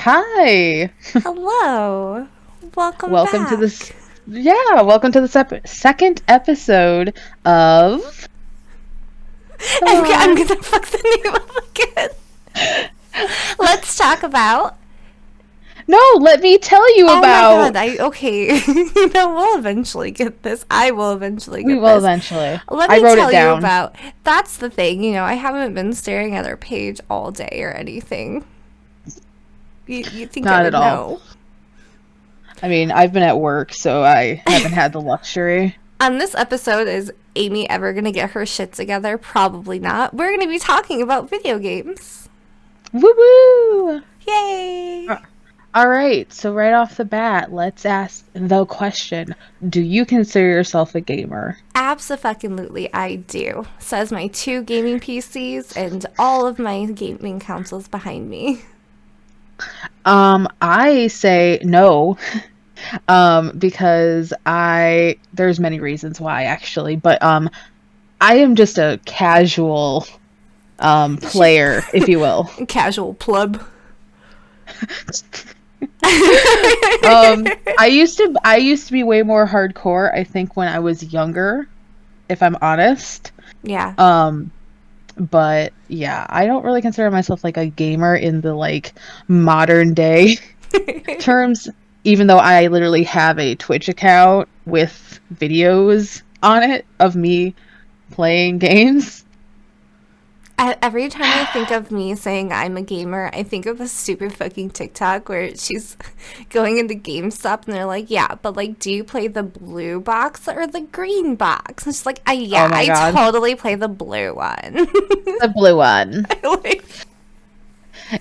Hi. Hello. Welcome Welcome to back. this. Yeah, welcome to the second episode of. Come I'm on. gonna fuck the name up again. Let's talk about. No, let me tell you Oh my god, about. okay. We'll eventually get this. I will eventually We get will this. eventually. Let I me wrote it tell you down. about. That's the thing, I haven't been staring at our page all day or anything. You think I Not would at all. know? I mean, I've been at work, so I haven't had the luxury. On this episode, is Amy ever gonna get her shit together? Probably not. We're gonna be talking about video games. Woo woo! Yay! All right, so right off the bat, let's ask the question: do you consider yourself a gamer? Absolutely, I do. Says my two gaming PCs and all of my gaming consoles behind me. I say no. Because there's many reasons why actually, but I am just a casual player, if you will. Casual pleb. I used to be way more hardcore, I think, when I was younger, if I'm honest. Yeah. Um, but yeah, I don't really consider myself like a gamer in the like modern day terms, even though I literally have a Twitch account with videos on it of me playing games. Every time I think of me saying I'm a gamer, I think of a stupid fucking TikTok where she's going into GameStop and they're like, yeah, but like, do you play the blue box or the green box? And she's like, Oh yeah, my I god, totally play the blue one. the blue one. Like,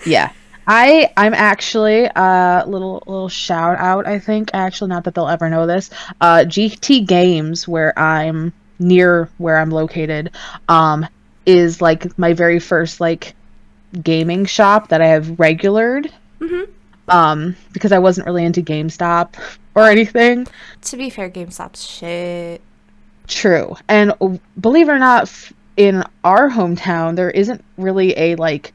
Yeah. I'm actually little shout out, I think. Actually, not that they'll ever know this. GT Games, where I'm located, um is like my very first like gaming shop that I have regulared. mm-hmm. Because I wasn't really into GameStop or anything. To be fair, GameStop's shit. True. And believe it or not, in our hometown, there isn't really a like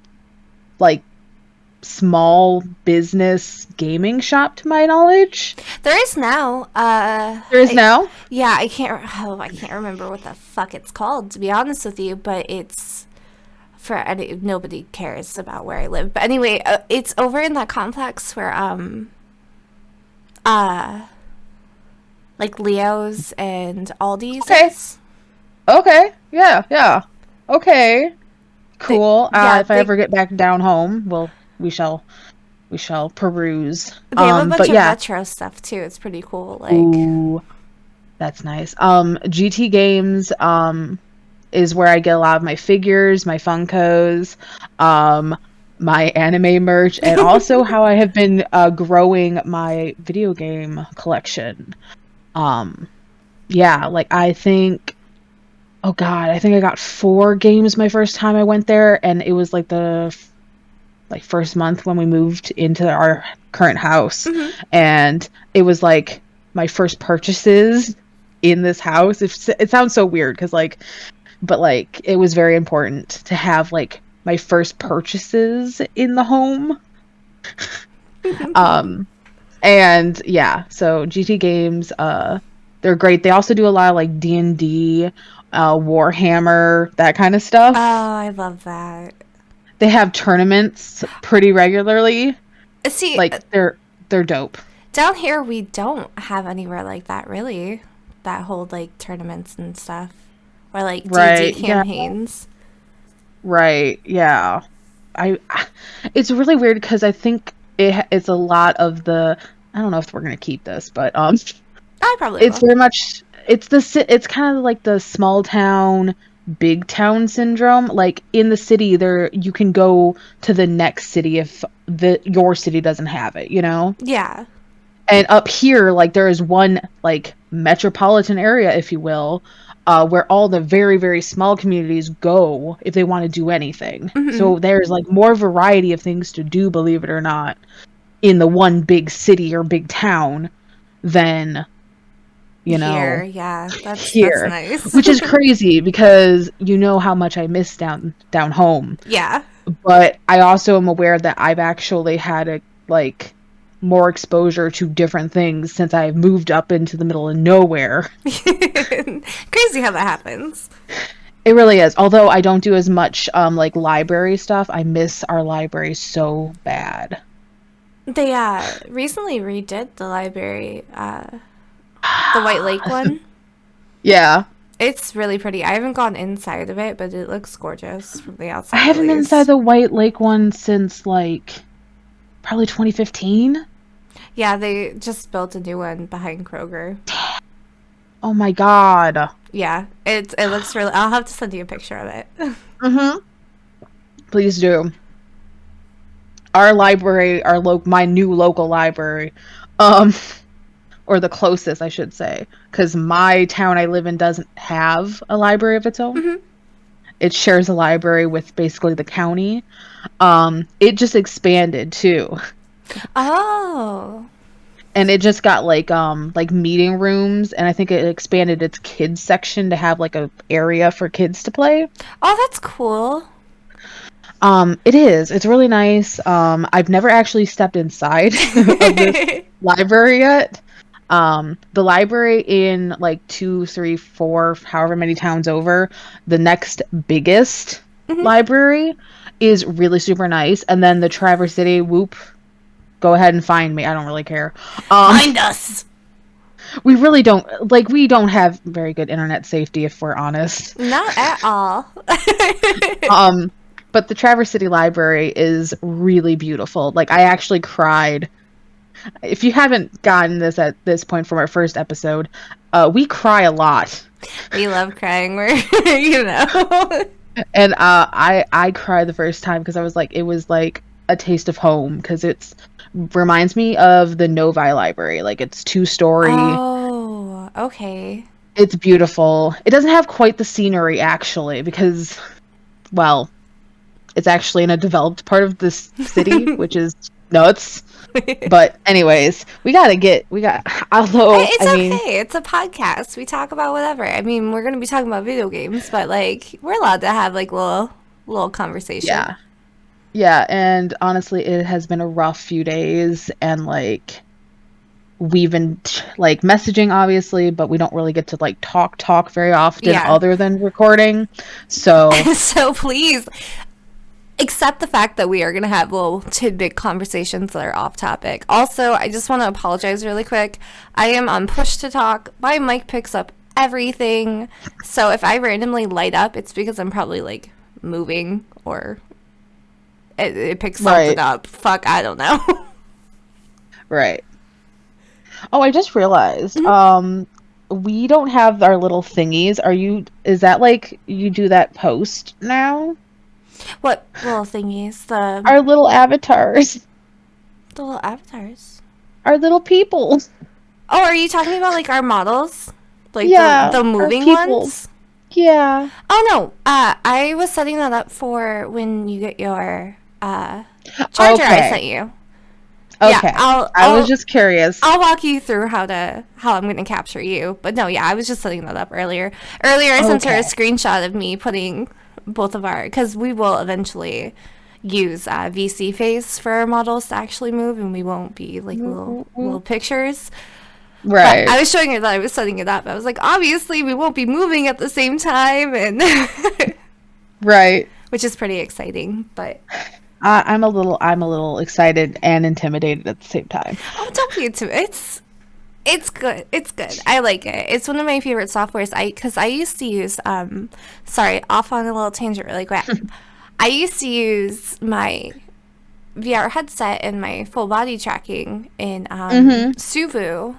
small business gaming shop to my knowledge. There is now. There is now. Yeah, I can't remember what the fuck it's called, to be honest with you. But it's nobody cares about where I live. But anyway, it's over in that complex where uh, like Leo's and Aldi's Okay. is. Okay. Yeah. Yeah. Okay. They, Cool. yeah, If I ever get back down home, we shall we shall peruse. they have a bunch But of yeah. retro stuff too. It's pretty cool. Like, Ooh, that's nice. GT Games is where I get a lot of my figures, my Funkos, um, my anime merch, and also how I have been growing my video game collection. Um, yeah, like oh God, I think I got 4 games my first time I went there, and it was like the like first month when we moved into our current house, mhm. and it was like my first purchases in this house. It sounds so weird because but like it was very important to have like my first purchases in the home. um and yeah, so GT Games, they're great. They also do a lot of like D&D, Warhammer, that kind of Oh, stuff. I love that. They have tournaments pretty regularly. See, Like they're dope. down here we don't have anywhere like that really. That hold like tournaments and stuff, or like D&D Right. Yeah. campaigns. Right. Yeah. I it's really weird because I think it's a lot of the. I don't know if we're gonna keep this, but I probably it's will. very much it's kind of like the small town big town syndrome. Like in the city, there you can go to the next city if your city doesn't have it, you know. Yeah. And up here, like there is one like metropolitan area, if you will, where all the very, very small communities go if they want to do anything. Hmm. So there's like more variety of things to do, believe it or not, in the one big city or big town than, Here, yeah, that's here. nice. Which is crazy because you know how much I miss down home. Yeah. But I also am aware that I've actually had like more exposure to different things since I moved up into the middle of nowhere. Crazy how that happens. It really is. Although I don't do as much like library stuff, I miss our library so bad. They recently redid the library, the White Lake one. Yeah. It's really pretty. I haven't gone inside of it, but it looks gorgeous from the I outside at haven't been inside least. the White Lake one since like probably 2015. Yeah, they just built a new one behind Kroger. Oh my God. Yeah, it looks really. I'll have to send you a picture of it. Mm-hmm. Please do. Our library, my new local library, um, or the closest, I should say, because my town I live in doesn't have a library of its own. Hmm. It shares a library with basically the county. It just expanded too. Oh, And it just got like meeting rooms, and I think it expanded its kids section to have like a area for kids to play. oh, that's cool. It is. It's really nice. I've never actually stepped inside of this library yet. The library in like two, three, four, however many towns over, the next biggest Hmm. library is really super nice. And then the Traverse City, whoop, go ahead and find me. I don't really care. Um, Find us. we don't have very good internet safety if we're honest. Not at all. Um, but the Traverse City Library is really beautiful. Like I actually cried. If you haven't gotten this at this point from our first episode, we cry a lot. We love crying. We're, you know. And I cried the first time because I was like, it was like a taste of home because it's reminds me of the Novi Library. Like it's two-story. Oh, okay. It's beautiful. It doesn't have quite the scenery actually because, well, it's actually in a developed part of this city, which is nuts. But anyways, although It's I mean, okay. It's a podcast. We talk about whatever. I mean, we're gonna be talking about video games, but like we're allowed to have like little conversation. yeah. Yeah, and honestly, it has been a rough few days and like we've been like messaging obviously, but we don't really get to like talk very often Yeah. other than recording. So, So please accept the fact that we are gonna have little tidbit conversations that are off topic. Also, I just want to apologize really quick. I am on push to talk. My mic picks up everything, so if I randomly light up, it's because I'm probably like moving or it picks something right, up. Fuck, I don't know. right. Oh, I just realized Mhm. we don't have our little thingies. Is that like you do that post now? What little thingies? Our little avatars, The little avatars. our little people. Oh, are you talking about like our models? Like Yeah, the our moving people. ones? Yeah. Oh no. I was setting that up for when you get your charger I Okay. sent you. Yeah, Okay. I was just curious. I'll walk you through how I'm gonna capture you. But no, yeah, I was just setting that up earlier. Earlier I sent her a Okay. screenshot of me putting both of our because we will eventually use VC face for our models to actually move, and we won't be like little pictures. But Right. I was showing her that I was setting it up. I was like, obviously, we won't be moving at the same time, and Right. which is pretty exciting. But I'm a little excited and intimidated at the same time. oh, don't be into it. It's good. It's good. I like it. It's one of my favorite softwares. Because I used to use sorry, off on a little tangent really quick. I used to use my VR headset and my full body tracking in Mhm. Suvu,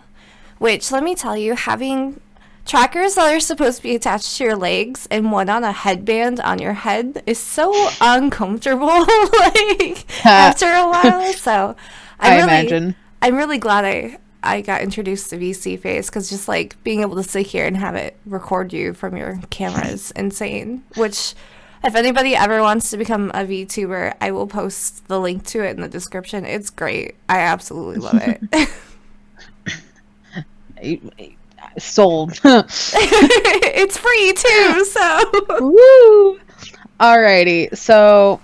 which let me tell you, having trackers that are supposed to be attached to your legs and one on a headband on your head is so uncomfortable like after a while. So I'm I really imagine. I'm really glad I got introduced to VC Face because just like being able to sit here and have it record you from your camera is insane. Which, if anybody ever wants to become a VTuber, I will post the link to it in the description. It's great. I absolutely love it. Sold. It's free too, so Woo! Alrighty. So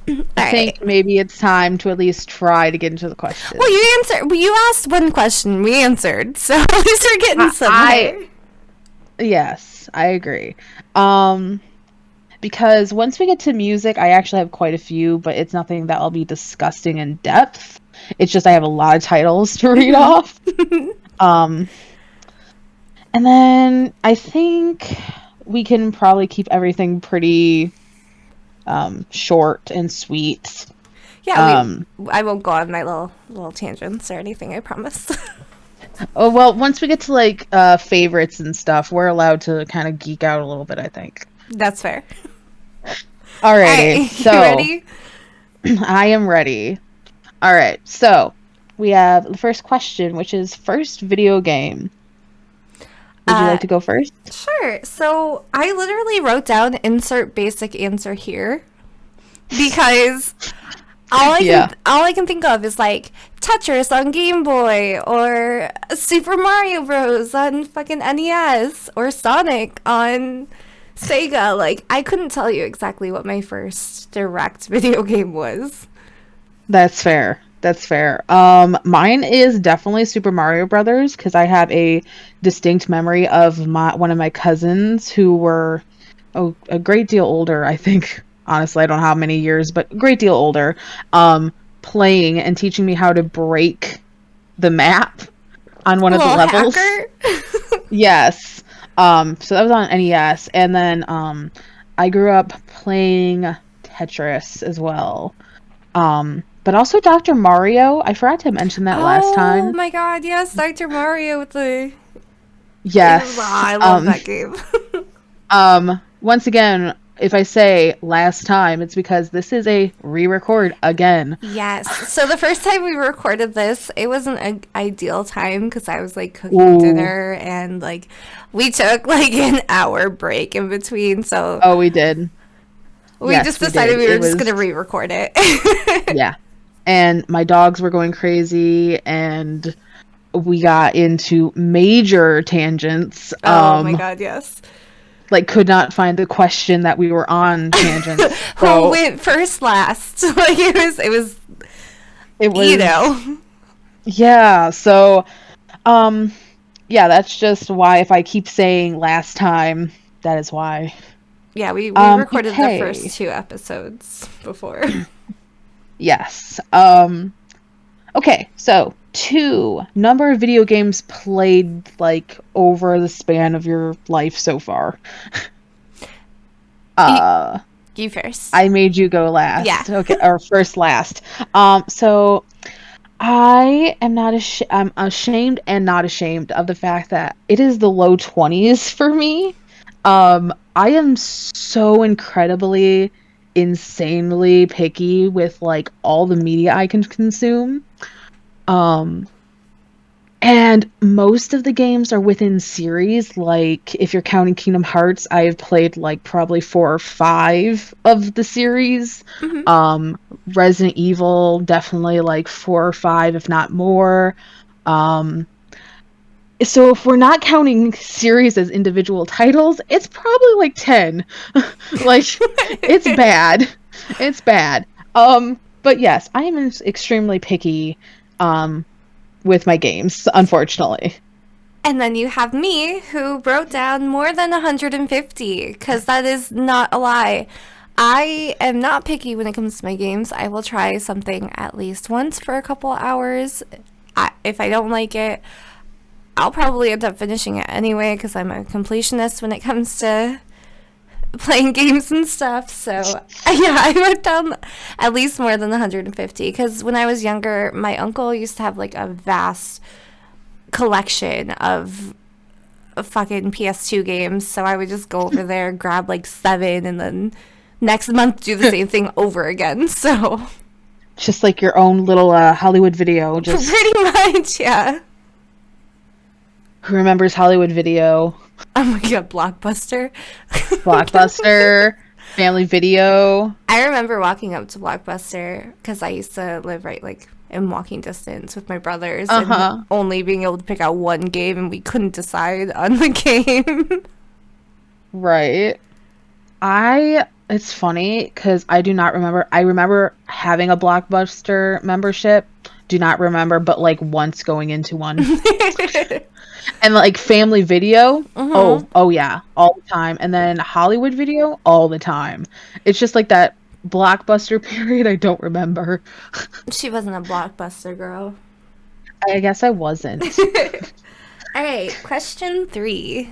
I All right. think maybe it's time to at least try to get into the Well, questions. you answered. Well, you asked one question. We answered. So at least we're getting I somewhere. yes, I agree. Um, because once we get to music, I actually have quite a few, but it's nothing that I'll be discussing in depth. It's just I have a lot of titles to read off. Um, and then I think we can probably keep everything pretty short and sweet. Yeah, we. Um, I won't go on my little tangents or anything. I promise. oh well, once we get to like favorites and stuff, we're allowed to kind of geek out a little bit, I think. That's fair. All Alrighty, right, you so ready? I am ready. All right, so we have the first question, which is first video game. Would you Uh, like to go first? sure. So I literally wrote down insert basic answer here because Yeah, all I can think of is like Tetris on Game Boy or Super Mario Bros on fucking NES or Sonic on Sega. Like I couldn't tell you exactly what my first direct video game was. that's fair. That's fair. Mine is definitely Super Mario Brothers because I have a distinct memory of my one of my cousins who were a great deal older, I think. Honestly, I don't know how many years, but a great deal older, playing and teaching me how to break the map on one A of the little levels. hacker. Yes. So that was on NES, and then I grew up playing Tetris as well. But also Dr. Mario. I forgot to mention that last Oh time. my god, yes, Dr. Mario with the. Yes. I love that game. Once again, if I say last time, it's because this is a re-record again. Yes. So the first time we recorded this, it wasn't an ideal time because I was like cooking Ooh. dinner and like we took like an hour break in between. So Oh, we did. we just Yes, we decided did. we were It just was going to re record it. yeah. And my dogs were going crazy and we got into major tangents. Oh my God, yes. Like could not find the question that we were on tangents. Who So went first last? Like it was, it you was know. yeah, so um yeah, that's just why if I keep saying last time, that is why. Yeah, we recorded the Okay. first two episodes before. Yes. Okay, so two number of video games played like over the span of your life so far. you, Uh you first. I made you go Yeah. last. Okay, or first last. So I'm ashamed and not ashamed of the fact that it is the low 20s for me. I am so incredibly insanely picky with like all the media I can consume. Um and most of the games are within series. Like, if you're counting Kingdom Hearts, I've played like probably 4 or 5 of the series. Hmm. Um, Resident Evil, definitely like 4 or 5, if not more. Um, so if we're not counting series as individual titles, it's probably like 10. Like, it's bad. It's bad. But yes, I am extremely picky. With my games, unfortunately. And then you have me who wrote down more than 150 because that is not a lie. I am not picky when it comes to my games. I will try something at least once for a couple hours. If I don't like it, I'll probably end up finishing it anyway because I'm a completionist when it comes to playing games and stuff. So, yeah, I wrote down at least more than 150 because when I was younger, my uncle used to have like a vast collection of fucking PS2 games. So I would just go over there, grab like 7, and then next month do the same thing over again. So, Just like your own little Hollywood Video. Just pretty much, yeah. who remembers Hollywood Video? Oh my god, Blockbuster. Blockbuster, Family Video. I remember walking up to Blockbuster because I used to live right like in walking distance with my brothers and Uh-huh. only being able to pick out one game and we couldn't decide on the game. Right. I It's funny because I do not remember. I remember having a Blockbuster membership. Do not remember, but like once going into one. And like Family Video. Mm-hmm. Oh yeah, all the time. And then Hollywood Video all the time. It's just like that Blockbuster period I don't remember. She wasn't a Blockbuster girl. I guess I wasn't. All right, question 3.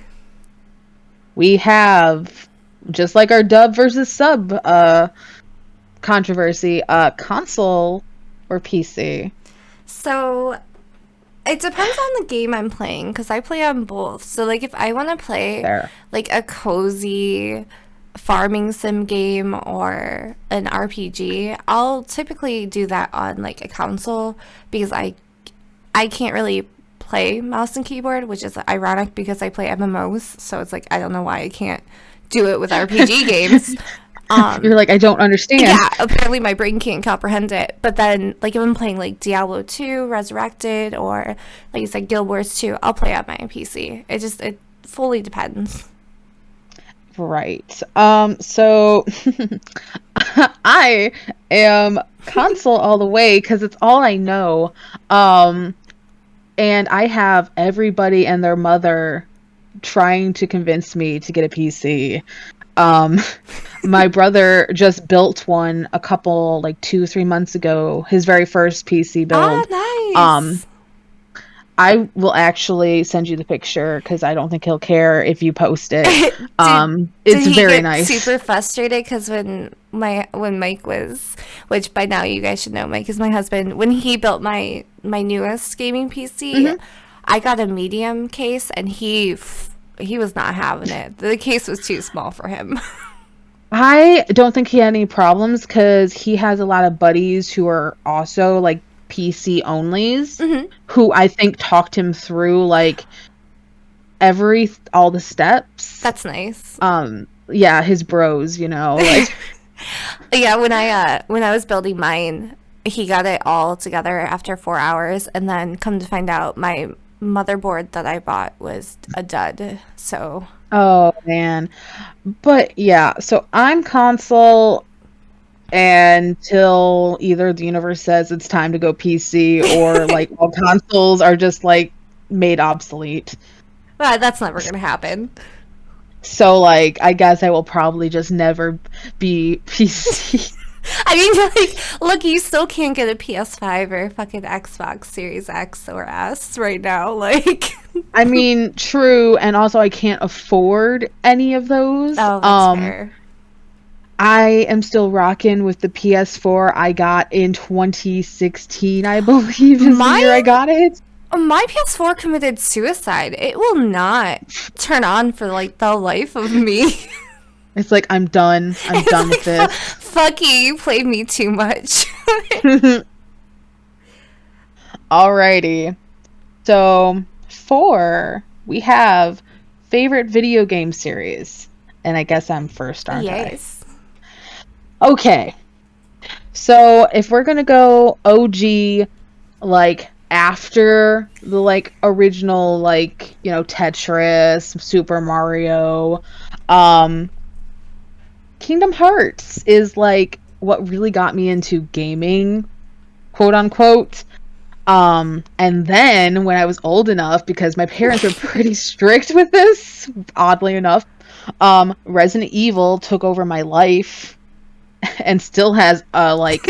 We have just like our dub versus sub controversy, console or PC. So it depends on the game I'm playing because I play on both. So like if I want to play There. like a cozy farming sim game or an RPG, I'll typically do that on like a console because I can't really play mouse and keyboard, which is ironic because I play MMOs. So it's like I don't know why I can't do it with RPG games. You're like, I don't understand. Yeah, apparently my brain can't comprehend it. But then, like, if I'm playing, like, Diablo 2, Resurrected, or, like you said, Guild Wars 2, I'll play on my PC. It fully depends. Right. So I am console all the way because it's all I know. And I have everybody and their mother trying to convince me to get a PC. Um, my brother just built one a couple, like 2, 3 months ago, his very first PC Ah, build. Um, nice. I will actually send you the picture because I don't think he'll care if you post it. did It's he very get nice. super frustrated because when Mike was, which by now you guys should know, Mike is my husband. When he built my newest gaming PC, Hmm. I got a medium case, and he was not having it. The case was too small for him. I don't think he had any problems because he has a lot of buddies who are also like PC onlys Hmm. who I think talked him through like all the steps. That's nice. Yeah, his bros, like Yeah, when I was building mine, he got it all together after 4 hours, and then come to find out, my motherboard that I bought was a dud. So oh man. But yeah, so I'm console until either the universe says it's time to go PC or like all consoles are just like made obsolete. well, that's never gonna happen. So like I guess I will probably just never be PC. I mean, like, look, you still can't get a PS5 or a fucking Xbox Series X or S right now. Like, I mean, true, and also I can't afford any of those. oh, that's fair. I am still rocking with the PS4 I got in 2016, I believe is the year I Mine, got it. my PS4 committed suicide. It will not turn on for like the life of me. It's like I'm done. I'm It's done with like, this. fuck you, you played me too much. Alrighty. So, 4, we have favorite video game series. And I guess I'm first, aren't I? Yes. Okay. So, if we're gonna go OG, like after the like original, like, Tetris, Super Mario, um, Kingdom Hearts is like what really got me into gaming, quote unquote. And then when I was old enough, because my parents were pretty strict with this, oddly enough, Resident Evil took over my life and still has a like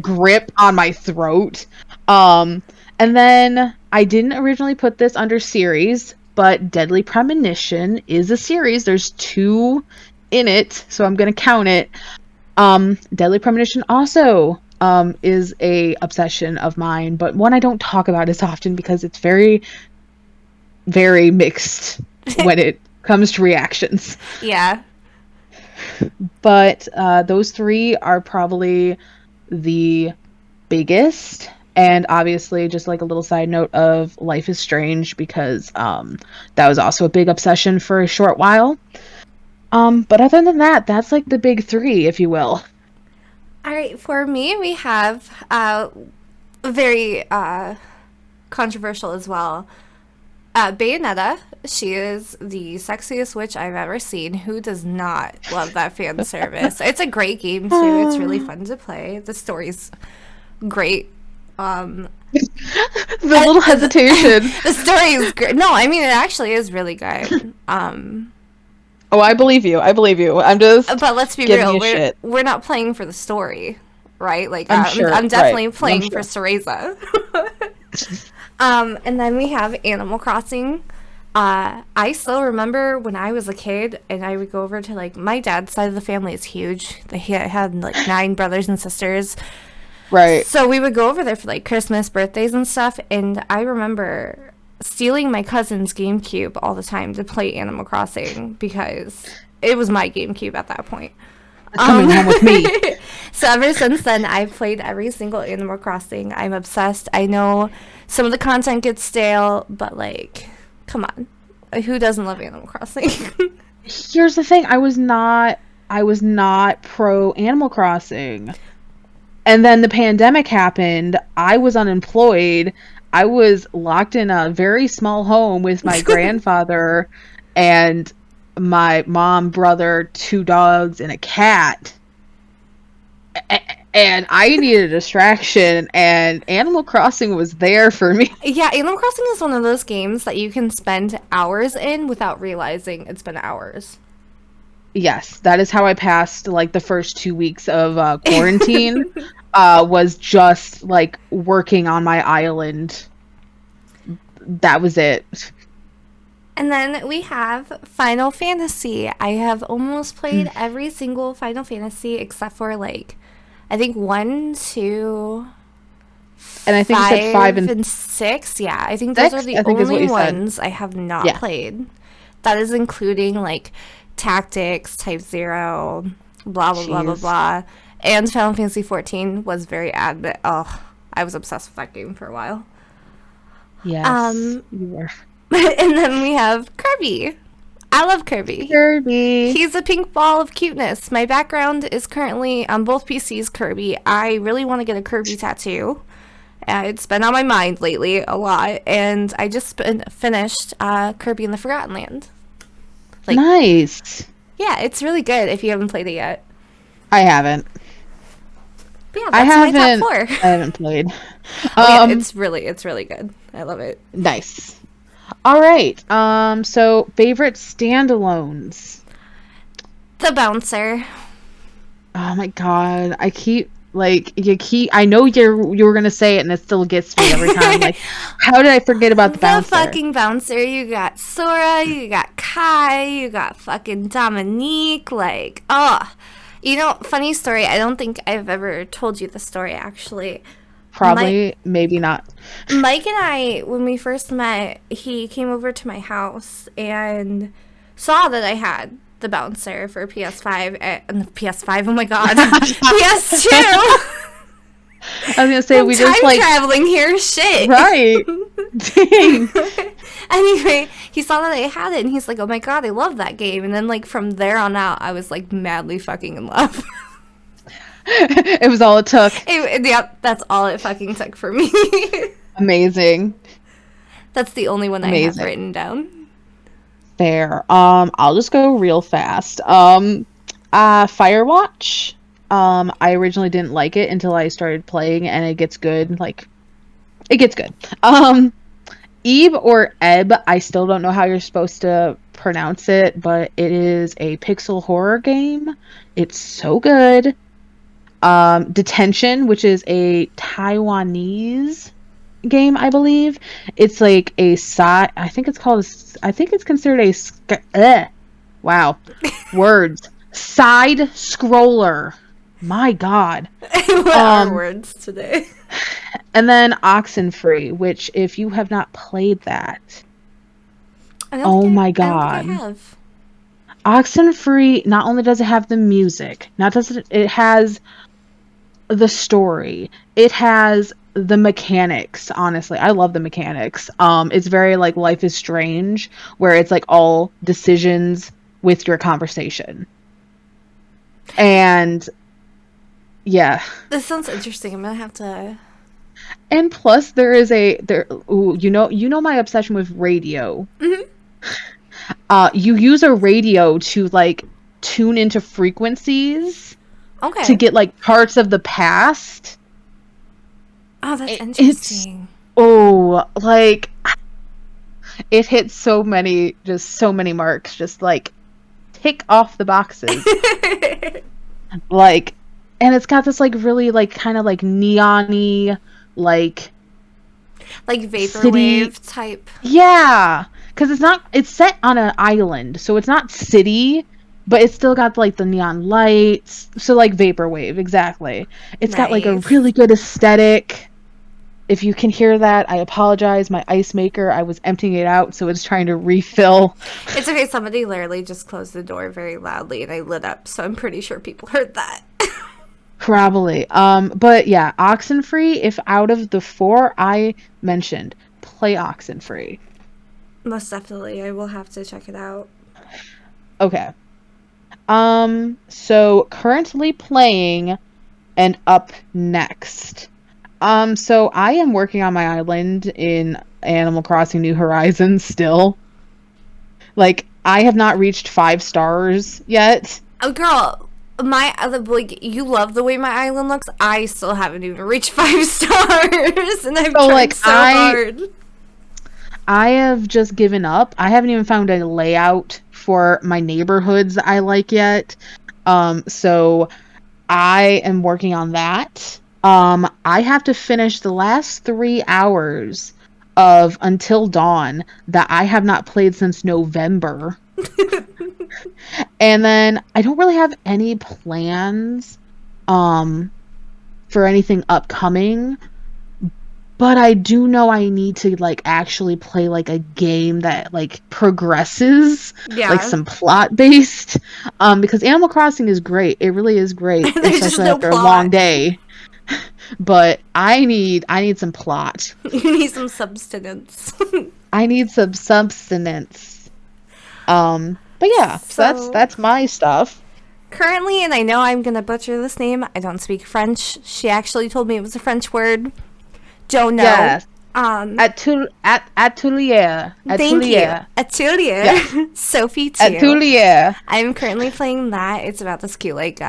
grip on my throat. Um, and then I didn't originally put this under series, but Deadly Premonition is a series. There's 2 in it, so I'm gonna count it. Deadly Premonition also is a obsession of mine, but one I don't talk about as often because it's very, very mixed when it comes to reactions. Yeah. But those 3 are probably the biggest. And obviously, just like a little side note of Life is Strange, because that was also a big obsession for a short while. But other than that, that's like the big 3, if you will. All right, for me, we have very controversial as well. Bayonetta. She is the sexiest witch I've ever seen. Who does not love that fan service? It's a great game too. It's really fun to play. The story's great. Um, The little hesitation. the story is great. No, I mean it actually is really good. Oh, I believe you. I believe you. I'm just But let's be giving real. you shit. We're not playing for the story, right? Like I'm sure. I'm definitely Right. playing I'm for sure. Cereza. And then we have Animal Crossing. I still remember when I was a kid and I would go over to like my dad's side of the family is huge. He had like 9 brothers and sisters. Right. So we would go over there for like Christmas, birthdays, and stuff. And I remember stealing my cousin's GameCube all the time to play Animal Crossing because it was my GameCube at that point. Coming home with me. So ever since then, I've played every single Animal Crossing. I'm obsessed. I know some of the content gets stale, but like, come on. Who doesn't love Animal Crossing? Here's the thing. I was not pro Animal Crossing. And then the pandemic happened. I was unemployed. I was locked in a very small home with my grandfather and my mom, brother, 2 dogs, and a cat. And I needed a distraction, and Animal Crossing was there for me. Yeah, Animal Crossing is one of those games that you can spend hours in without realizing it's been hours. Yes, that is how I passed like the first 2 weeks of quarantine. Was just like working on my island. That was it. And then we have Final Fantasy. I have almost played every single Final Fantasy except for like, I think 1, 2, And I think you said 5 and and 6. Yeah, I think those are 6, the I think is what only you said. ones I have not Yeah. played. That is including like Tactics, Type 0, blah, blah, blah, blah, Jeez. blah. And Final Fantasy 14 was very adamant. Oh, I was obsessed with that game for a while. Yes. Um, You were. and then we have Kirby. I love Kirby. Kirby. He's a pink ball of cuteness. My background is currently on both PCs Kirby. I really want to get a Kirby tattoo. It's been on my mind lately a lot, and I just finished Kirby in the Forgotten Land. Like, Nice. yeah, it's really good if you haven't played it yet. I haven't. But yeah, I that's my top haven't. 4. I haven't played. Oh, yeah, it's really good. I love it. Nice. All right. So favorite standalones. The Bouncer. Oh my God. I know you were gonna say it and it still gets me every time. Like, how did I forget about the The bouncer? fucking Bouncer. You got Sora, you got Kai, you got fucking Dominique. Like, oh. You know, funny story. I don't think I've ever told you the story, actually. Probably, maybe not. Mike and I, when we first met, he came over to my house and saw that I had the Bouncer for PS5. And PS5, oh my god. PS2! I was gonna say we just Time like traveling here, shit. right. Dang. Anyway, he saw that I had it and he's like, oh my god, I love that game. And then, like, from there on out, I was like madly fucking in love. It was all it took. Yeah, that's all it fucking took for me. Amazing. That's the only one I have Amazing. written down. Fair. I'll just go real fast. Firewatch. I originally didn't like it until I started playing, and it gets good. Like, it gets good. Eve or Ebb, I still don't know how you're supposed to pronounce it, but it is a pixel horror game. It's so good. Detention, which is a Taiwanese game, I believe. It's like a side. I think it's considered wow, words. Side scroller. My God. What are words today? And then Oxenfree, which if you have not played that, oh my God. I don't think I have. Oxenfree, not only does it have the music, it has the story. It has the mechanics, honestly. I love the mechanics. It's very like Life is Strange, where it's like all decisions with your conversation. And yeah. This sounds interesting. I'm gonna have to And plus there is ooh, you know my obsession with radio. Hmm. You use a radio to like tune into frequencies to Okay. get like parts of the past. Oh, that's It's interesting. oh, like it hits so many marks, just like tick off the boxes. Like, and it's got this like really like kind of like neon-y like Like city. vaporwave type. Yeah, because it's set on an island, so it's not city, but it's still got like the neon lights. So like vaporwave, exactly. It's got like a Nice. really good aesthetic. If you can hear that, I apologize. My ice maker, I was emptying it out, so it's trying to refill. It's okay. Somebody literally just closed the door very loudly and I lit up, so I'm pretty sure people heard that. Probably. But yeah, Oxenfree, if out of the four I mentioned, play Oxenfree. Most definitely. I will have to check it out. Okay. So currently playing and up next. So I am working on my island in Animal Crossing New Horizons still. Like, I have not reached 5 stars yet. Oh, girl, my other like you love the way my island looks. I still haven't even reached 5 stars, and I've So tried like so hard. I have just given up. I haven't even found a layout for my neighborhoods I like yet. So I am working on that. I have to finish the last 3 hours of Until Dawn that I have not played since November. And then I don't really have any plans um for anything upcoming, but I do know I need to like actually play like a game that like progresses, like Yeah, some plot based. Because Animal Crossing is great. It really is great, there's just especially no after a plot. long day. But I need some plot. You need some substance. I need some substance. But yeah, so So that's my stuff. currently, and I know I'm gonna butcher this name. I don't speak French. She actually told me it was a French word. Don't know. Yes. Um, thank you, Atelier. Yes. Atelier. Sophie too. Atelier. I'm currently playing that. It's about this cute like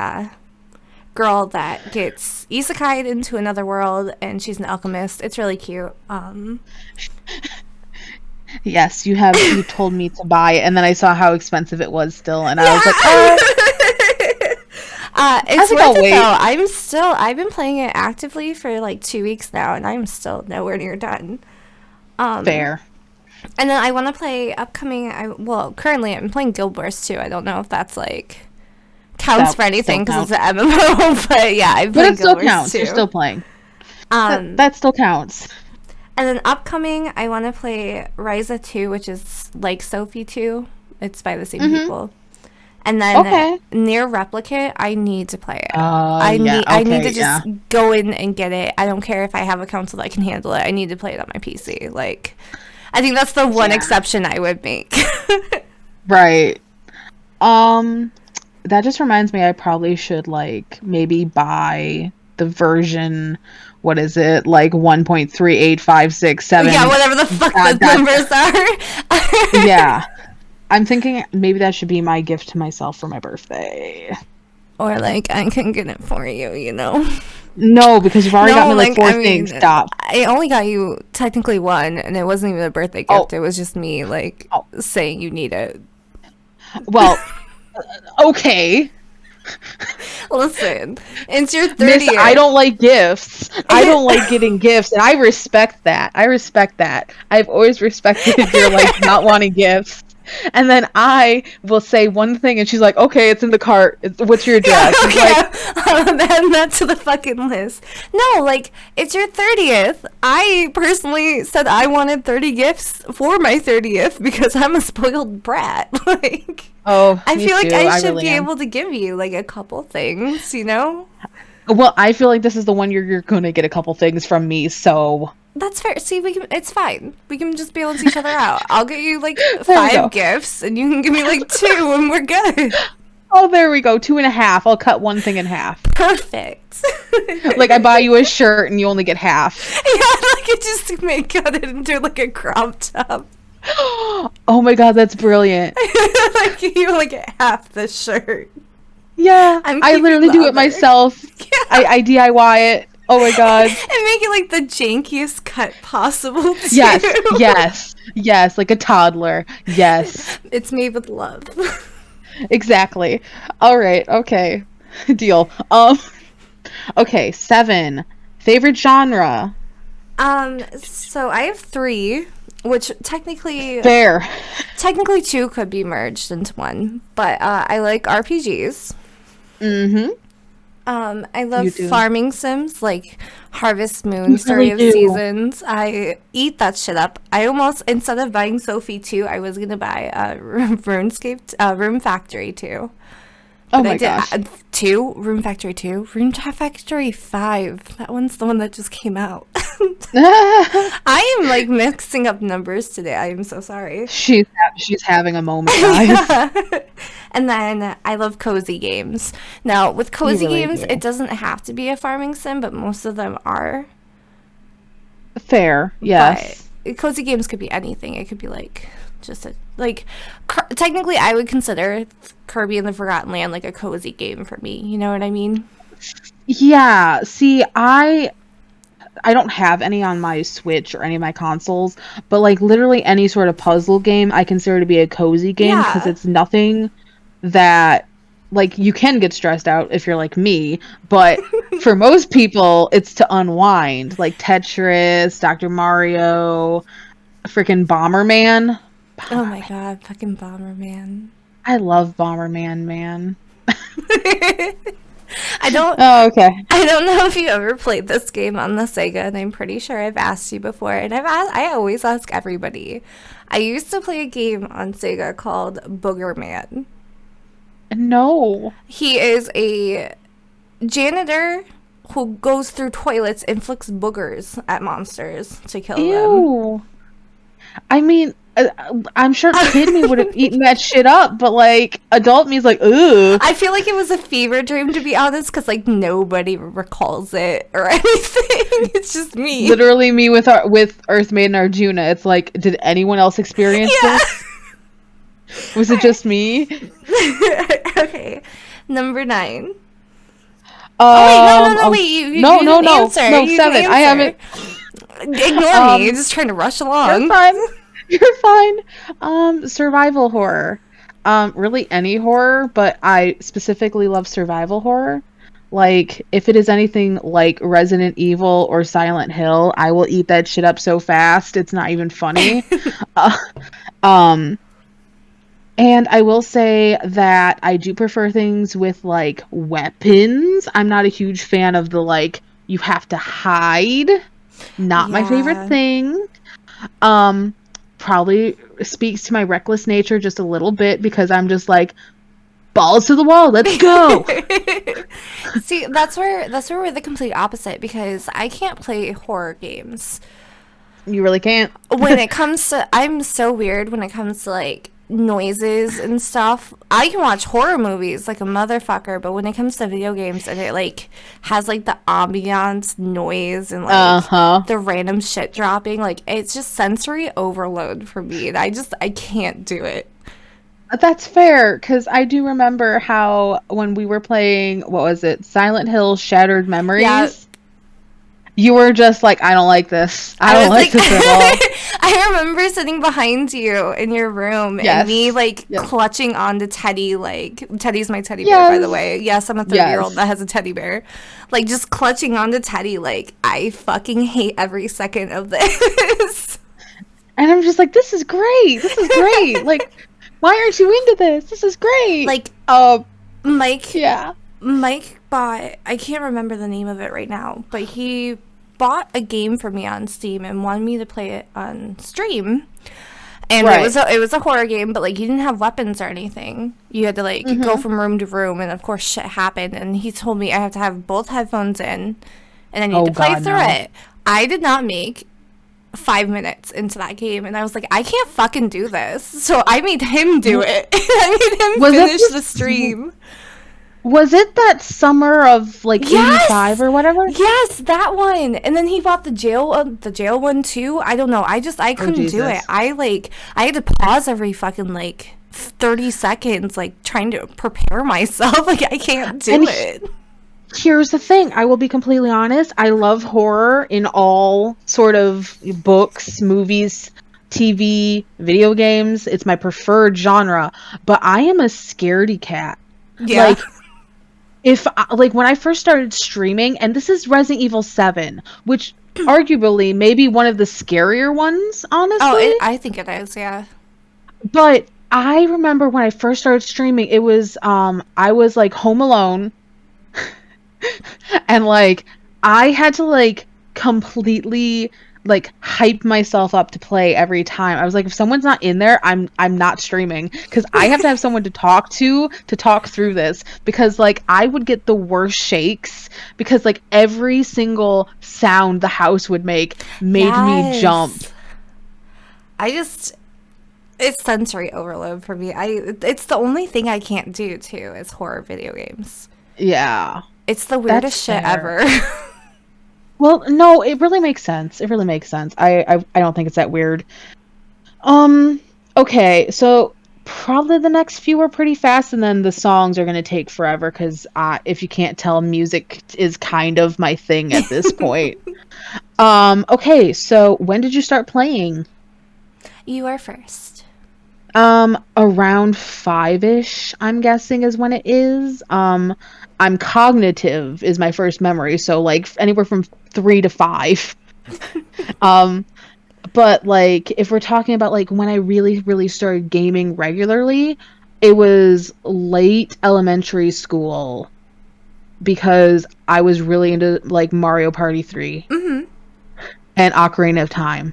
girl that gets isekai'd into another world, and she's an alchemist. It's really cute. Yes, you told me to buy it, and then I saw how expensive it was still, and I was like, Yeah. I It's think worth I'll it wait. though. I've been playing it actively for like 2 weeks now, and I'm still nowhere near done. Um, Fair. and then I want to play upcoming. Well, currently I'm playing Guild Wars 2. I don't know if that's like counts That for still anything because it's counts. an MMO, but yeah, I'm But playing it Guild still Wars counts. You're 2. still playing. Um, That still counts. and then upcoming, I want to play Ryza 2, which is like Sophie 2. It's by the same Mm-hmm. people. And then Okay. Near Replicate, I need to play it. Yeah. I need Okay. to just Yeah. go in and get it. I don't care if I have a console that can handle it. I need to play it on my PC. Like, I think that's the one Yeah. exception I would make. Right. Um, that just reminds me I probably should like maybe buy the version, what is it? Like 1.38567 Yeah, whatever the fuck dot those dot. numbers are. Yeah. I'm thinking maybe that should be my gift to myself for my birthday. Or like I can get it for you, you know. No, because you've already got No, me like like four I mean, things. Stop. I only got you technically one, and it wasn't even a birthday Oh, gift. It was just me like oh. saying you need it. Well, okay. Listen, it's your Miss, I 30th. don't like gifts. I don't like getting gifts, and I respect that. I respect that. I've always respected your like not wanting gifts. And then I will say one thing, and she's like, "Okay, it's in the cart. What's your Yeah, address?" It's okay. like, Add that to the fucking list. No, like, it's your 30th. I personally said I wanted 30 gifts for my 30th because I'm a spoiled brat. Like, "Oh, I me feel like too. I I should really be am." able to give you, like, a couple things, you know? Well, I feel like this is the one you're going to get a couple things from me. So That's fair. See, it's fine. We can just balance each other out. I'll get you, like, there we 5 go. gifts, and you can give me, like, 2, and we're good. Oh, there we go. 2.5. I'll cut one thing in half. Perfect. Like I buy you a shirt and you only get half. Yeah, like it just make cut it into like a crop top. Oh my god, that's brilliant. Like you only get half the shirt. Yeah, I'm I keeping literally the do it other. myself. Yeah. I DIY it. Oh my god. And make it like the jankiest cut possible too. Yes, yes, yes, like a toddler. Yes, It's made with love. exactly. All right, okay. Deal. Okay, 7. Favorite genre? So I have 3, which Fair. technically 2 could be merged into one, but I like RPGs. Mm-hmm. I love You do. farming sims like Harvest Moon, You Story really of do. Seasons. I eat that shit up. I almost, instead of buying Sophie 2, I was gonna buy Room Factory 2. Oh But I my did gosh. 2, Room Factory 2, Room Factory 5. That one's the one that just came out. I am like mixing up numbers today. I am so sorry. She's having a moment, guys. And then I love cozy games. Now, with cozy really games, do. it doesn't have to be a farming sim, but most of them are. Fair. Yes. But cozy games could be anything. It could be like just a like technically I would consider Kirby and the Forgotten Land like a cozy game for me. You know what I mean? Yeah. See, I don't have any on my Switch or any of my consoles, but like literally any sort of puzzle game I consider to be a cozy game because Yeah. it's nothing that like you can get stressed out if you're like me, but for most people it's to unwind, like Tetris, Dr. Mario, freaking Bomberman. Oh my god, fucking Bomberman. I love Bomberman, man. I don't Oh, okay. I don't know if you ever played this game on the Sega, and I'm pretty sure I've asked you before, and I always ask everybody. I used to play a game on Sega called Booger Man. No. He is a janitor who goes through toilets and flicks boogers at monsters to kill them. Ew. I mean, I'm sure kid me would have eaten that shit up, but like adult me's like, ugh. I feel like it was a fever dream, to be honest, because like nobody recalls it or anything. It's just me. Literally me with Earth Maiden Arjuna. It's like, did anyone else experience Yeah. this? Was it just me? Okay, number 9. Oh wait, no, wait. You no, didn't no, answer. no, You 7. didn't I answer. haven't. Ignore me. You're just trying to rush along. You're fine. You're fine. Survival horror. Really any horror, but I specifically love survival horror. Like, if it is anything like Resident Evil or Silent Hill, I will eat that shit up so fast, it's not even funny. uh, um, and I will say that I do prefer things with, like, weapons. I'm not a huge fan of the, like, you have to hide. Not my favorite Yeah. thing. Probably speaks to my reckless nature just a little bit because I'm just like, balls to the wall, let's go. See, that's where we're the complete opposite, because I can't play horror games. You really can't. When it comes to, I'm so weird when it comes to like noises and stuff. I can watch horror movies like a motherfucker, but when it comes to video games and it like has like the ambiance noise and like the random shit dropping, like it's just sensory overload for me, and I can't do it. That's fair, because I do remember how when we were playing, what was it, Silent Hill Shattered Memories, Yeah. you were just like, I don't like this. I don't like this at all. I remember sitting behind you in your room and me like Yes. clutching onto Teddy. Like, Teddy's my teddy bear, by the way. Yes, I'm a 30-year-old that has a teddy bear. Like, just clutching onto Teddy. Like, I fucking hate every second of this. And I'm just like, this is great. This is great. Like, why aren't you into this? This is great. Like, Mike. Yeah. Mike bought, I can't remember the name of it right now, but he bought a game for me on Steam and wanted me to play it on stream. And Right. it was a horror game, but like you didn't have weapons or anything. You had to like go from room to room, and of course shit happened. And he told me I have to have both headphones in, and I need to play through it. I did not make 5 minutes into that game, and I was like, I can't fucking do this. So I made him do it. I made him Was it finish the stream. Was it that summer of like Yes! 85 or whatever? Yes, that one. And then he bought the jail one too. I don't know. I couldn't do Jesus. it. I had to pause every fucking like 30 seconds, like trying to prepare myself. Like I can't do it. Here's the thing. I will be completely honest. I love horror in all sort of books, movies, TV, video games. It's my preferred genre. But I am a scaredy cat. Yeah. Like when I first started streaming, and this is Resident Evil 7, which arguably maybe one of the scarier ones, honestly. Oh, I think it is, yeah. But I remember when I first started streaming, it was I was like home alone and like I had to like completely like hype myself up to play every time. I was like, if someone's not in there, I'm not streaming, because I have to have someone to talk through this, because like I would get the worst shakes because like every single sound the house would make made me jump. It's sensory overload for me. It's the only thing I can't do too is horror video games. Yeah. It's the weirdest shit ever. Well, no, it really makes sense. It really makes sense. I don't think it's that weird. Okay, so probably the next few are pretty fast, and then the songs are gonna take forever, because if you can't tell, music is kind of my thing at this point. Okay, so when did you start playing? You are first. Around 5-ish, I'm guessing, is when it is. I'm cognitive is my first memory, so like anywhere from 3 to 5. But like if we're talking about like when I really started gaming regularly, it was late elementary school, because I was really into like Mario Party 3 and Ocarina of Time.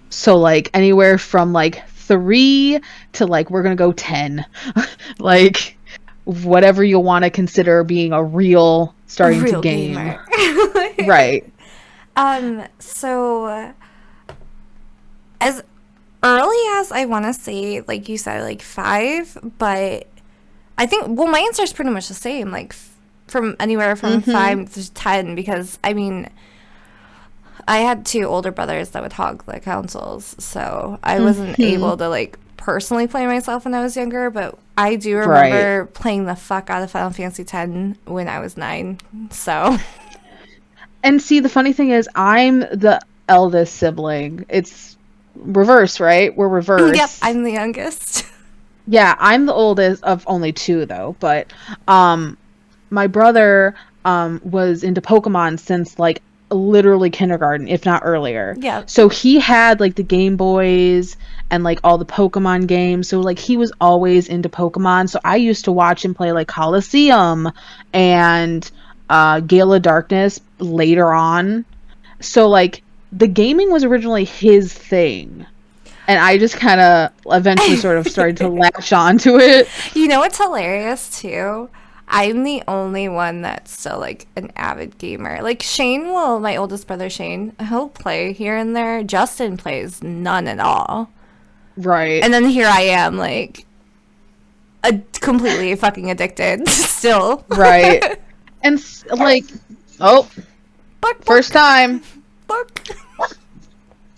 So like anywhere from like 3 to like we're gonna go 10. Like whatever you'll want to consider being a real starting to game. Gamer. Right. So as early as I want to say, like you said, like 5, but I think, well, my answer is pretty much the same, like from anywhere from 5 to 10, because I mean, I had 2 older brothers that would hog the consoles, so I wasn't able to like personally play myself when I was younger, but I do remember playing the fuck out of Final Fantasy X when I was 9. So, and see, the funny thing is, I'm the eldest sibling. It's reverse, right? We're reversed. Yep, I'm the youngest. Yeah, I'm the oldest of only 2 though, but my brother was into Pokemon since like literally kindergarten, if not earlier. Yeah. So he had like the Game Boys and like all the Pokemon games. So like he was always into Pokemon. So I used to watch him play like Coliseum and Gale of Darkness later on. So like the gaming was originally his thing. And I just kind of eventually sort of started to latch onto it. You know what's hilarious too? I'm the only one that's still like an avid gamer. Like Shane my oldest brother Shane, he'll play here and there. Justin plays none at all. Right. And then here I am, like, completely fucking addicted still. Right. And like, Bark, first time. bark.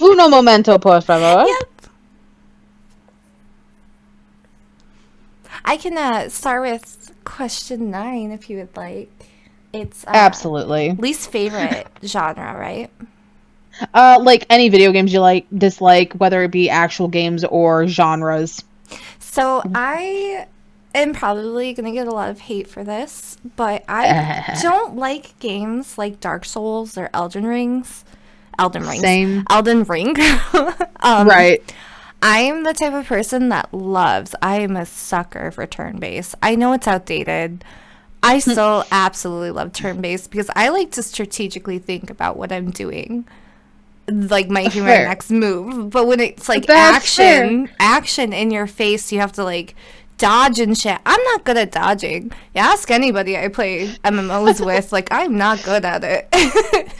Uno momento, por favor. Yep. I can start with question 9 if you would like. It's Absolutely. least favorite genre, right? Like any video games you like, dislike, whether it be actual games or genres. So I am probably gonna get a lot of hate for this, but I don't like games like Dark Souls or Elden Ring. Same. Elden Ring. Right. I'm the type of person that I am a sucker for turn-based. I know it's outdated. I still absolutely love turn-based because I like to strategically think about what I'm doing, like making my next move. But when it's like action in your face, you have to like dodge and shit. I'm not good at dodging. You ask anybody I play MMOs with, like I'm not good at it.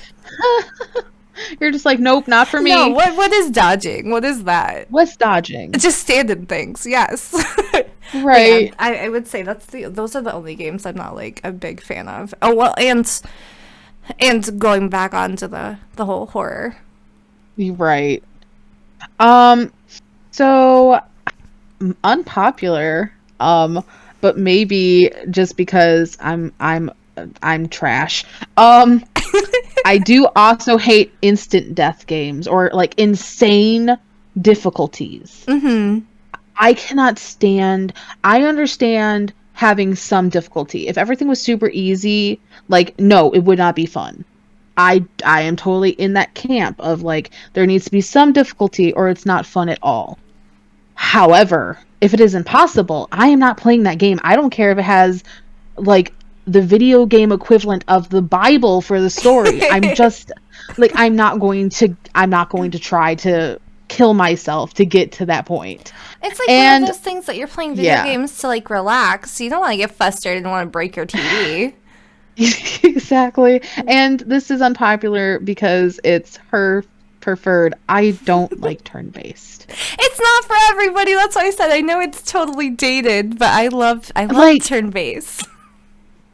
You're just like, nope, not for No, me. what is dodging? What is that? What's dodging? Just standing things, yes. But yeah, Right. I would say those are the only games I'm not like a big fan of. Oh well, and going back onto the whole horror. Right. Um, so unpopular, but maybe just because I'm trash. I do also hate instant death games or like insane difficulties. Mm-hmm. I cannot stand. I understand having some difficulty. If everything was super easy, like no, it would not be fun. I am totally in that camp of like there needs to be some difficulty or it's not fun at all. However, if it is impossible, I am not playing that game. I don't care if it has like the video game equivalent of the Bible for the story. I'm just like I'm not going to try to kill myself to get to that point. It's like one of And those things that you're playing video yeah, games to like relax. You don't want to get frustrated and want to break your TV. exactly. And this is unpopular because it's her preferred. I don't like turn-based. It's not for everybody. That's why I said I know it's totally dated, but I love Like turn based.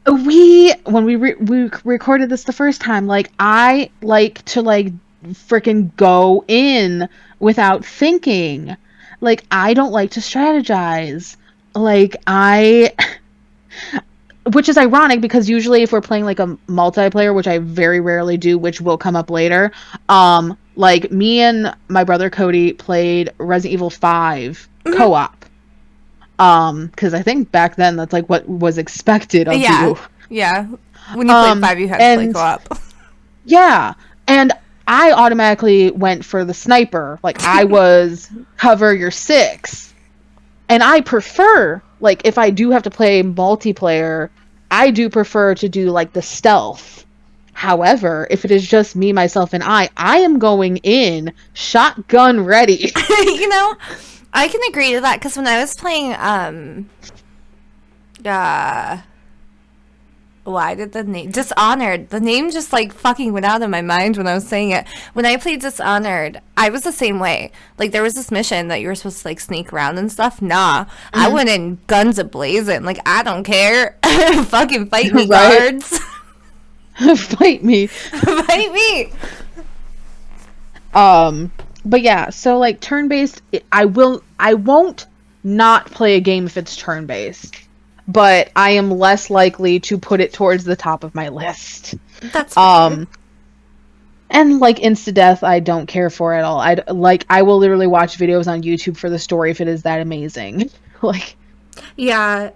when we recorded this the first time, like I like to like freaking go in without thinking. Like I don't like to strategize. Like I which is ironic because usually if we're playing like a multiplayer, which I very rarely do, which will come up later, like me and my brother Cody played Resident Evil 5 Mm-hmm. co-op. Because I think back then that's like what was expected of Yeah, you. yeah. When you played five, you had to play And co-op. yeah, and I automatically went for the sniper. Like I was cover your six. And I prefer, like, if I do have to play multiplayer, I do prefer to do, like, the stealth. However, if it is just me, myself, and I am going in shotgun ready. You know, I can agree to that because when I was playing, uh, why did the name Dishonored? The name just like fucking went out of my mind when I was saying it. When I played Dishonored, I was the same way. Like there was this mission that you were supposed to like sneak around and stuff. Nah, I Mhm. went in guns a blazing. Like I don't care. Fucking fight me, Right? guards. Fight me. Fight me. But yeah, so, like, turn-based, I won't not play a game if it's turn-based. But I am less likely to put it towards the top of my list. That's fair. Um, And like insta death, I don't care for at all. I will literally watch videos on YouTube for the story if it is that amazing. Like, Yeah,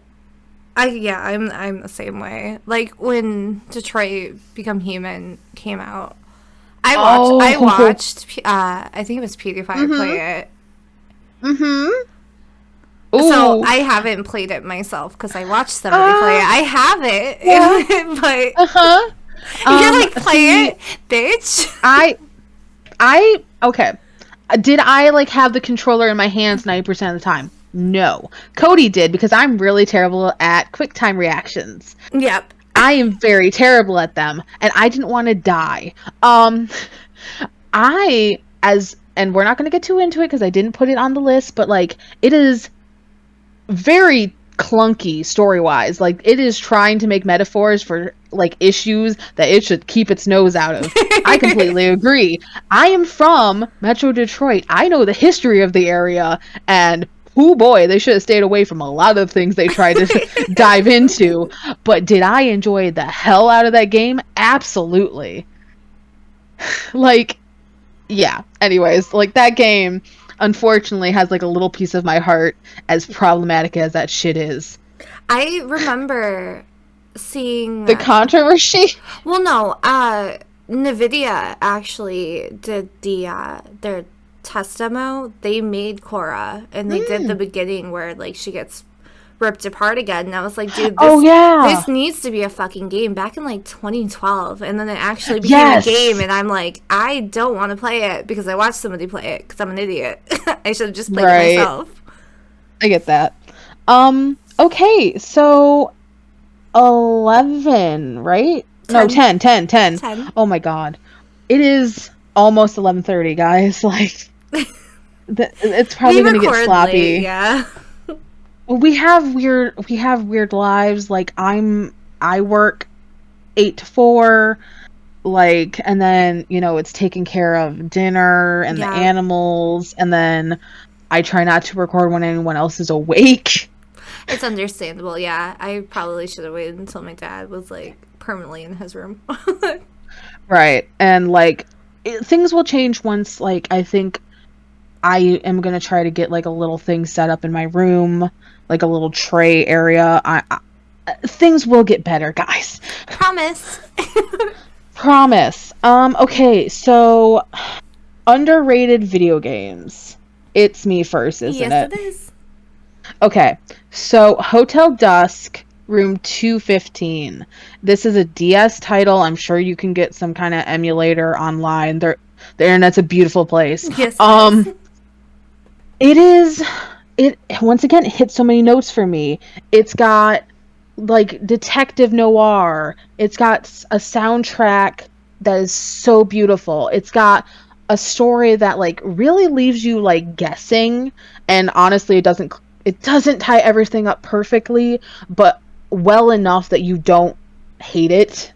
I'm the same way. Like when Detroit Become Human came out, I oh, watched I think it was PewDiePie mhm, play it. mhm, So ooh, I haven't played it myself because I watched somebody play it. ah, I have yeah, it, but uh-huh. you're like play See, it, bitch. I, okay. Did I like have the controller in my hands 90% of the time? No. Cody did because I'm really terrible at quick time reactions. Yep. I am very terrible at them, and I didn't want to die. I as and we're not going to get too into it because I didn't put it on the list, but like it is very clunky story wise. Like it is trying to make metaphors for like issues that it should keep its nose out of. I completely agree. I am from Metro Detroit. I know the history of the area, and oh boy, they should have stayed away from a lot of things they tried to dive into. But did I enjoy the hell out of that game? Absolutely. Like, yeah. Anyways, like that game unfortunately has like a little piece of my heart as problematic as that shit is. I remember seeing. The controversy? Well, no. Nvidia actually did their test demo. They made Korra, and they did the Mm. beginning where like she gets ripped apart again. And I was like, dude, Oh this yeah. needs to be a fucking game. Back in like 2012, and then it actually became a game. Yes. And I'm like, I don't want to play it because I watched somebody play it because I'm an idiot. I should have just played it Right. myself. I get that. Okay, so 11, right? No, 10, 10, 10, 10. 10. Oh my god. It is. almost 11:30, guys. Like, it's We probably gonna get record late, sloppy. yeah. Well, we have weird lives. Like, I work 8 to 4, like, and then, it's taking care of dinner and the Yeah. animals, and then I try not to record when anyone else is awake. It's understandable, yeah. I probably should have waited until my dad was like permanently in his room. Right. And like, things will change once, like, I think I am gonna try to get like a little thing set up in my room, like a little tray area. Things will get better, guys. Promise. Promise. Okay, so underrated video games. It's me first, isn't Yes, it? it is. Okay, so Hotel Dusk, Room 215. This is a DS title. I'm sure you can get some kind of emulator online. The internet's a beautiful place. Yes, it is. Um, it is. It once again it hits so many notes for me. It's got like detective noir. It's got a soundtrack that is so beautiful. It's got a story that like really leaves you like guessing, and honestly it doesn't tie everything up perfectly, but well enough that you don't hate it.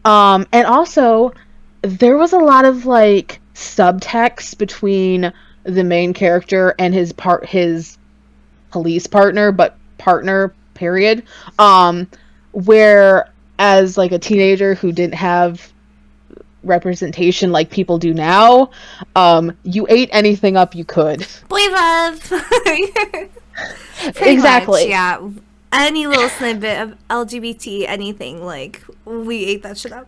And also there was a lot of like subtext between the main character and his police partner, but partner period. Um, where as like a teenager who didn't have representation like people do now, you ate anything up you could. Boy love. Pretty much, Exactly. yeah. Any little snippet of LGBT anything, like, we ate that shit up.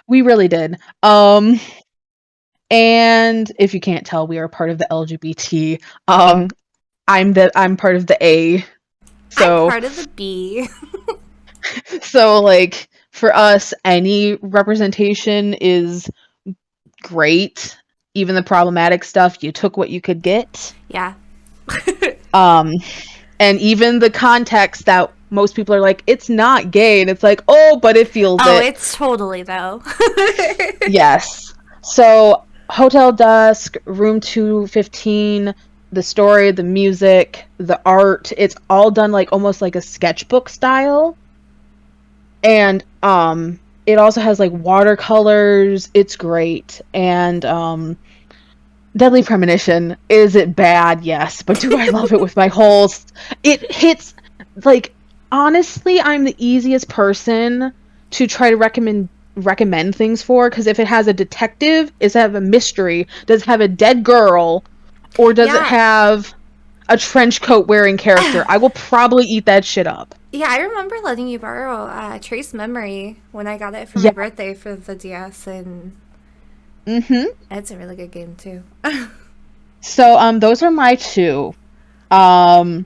We really did. And if you can't tell, we are part of the LGBT. I'm part of the A. I'm So part of the B. so like for us, any representation is great. Even the problematic stuff, you took what you could get. Yeah. Um, and even the context that most people are like, it's not gay, and it's like, oh, but it feels Oh, it. it's totally though. Yes. So Hotel Dusk, Room 215, the story, the music, the art, it's all done like almost like a sketchbook style. And it also has like watercolors. It's great. And Deadly Premonition, is it bad? Yes, but do I love it with my whole it hits like, honestly, I'm the easiest person to try to recommend things for, because if it has a detective, does it have a mystery, does it have a dead girl, or does it Yeah. have a trench coat wearing character, I will probably eat that shit up. Yeah, I remember letting you borrow Trace Memory when I got it for my Yeah. birthday for the DS, and Mhm. it's a really good game too. So those are my two. Um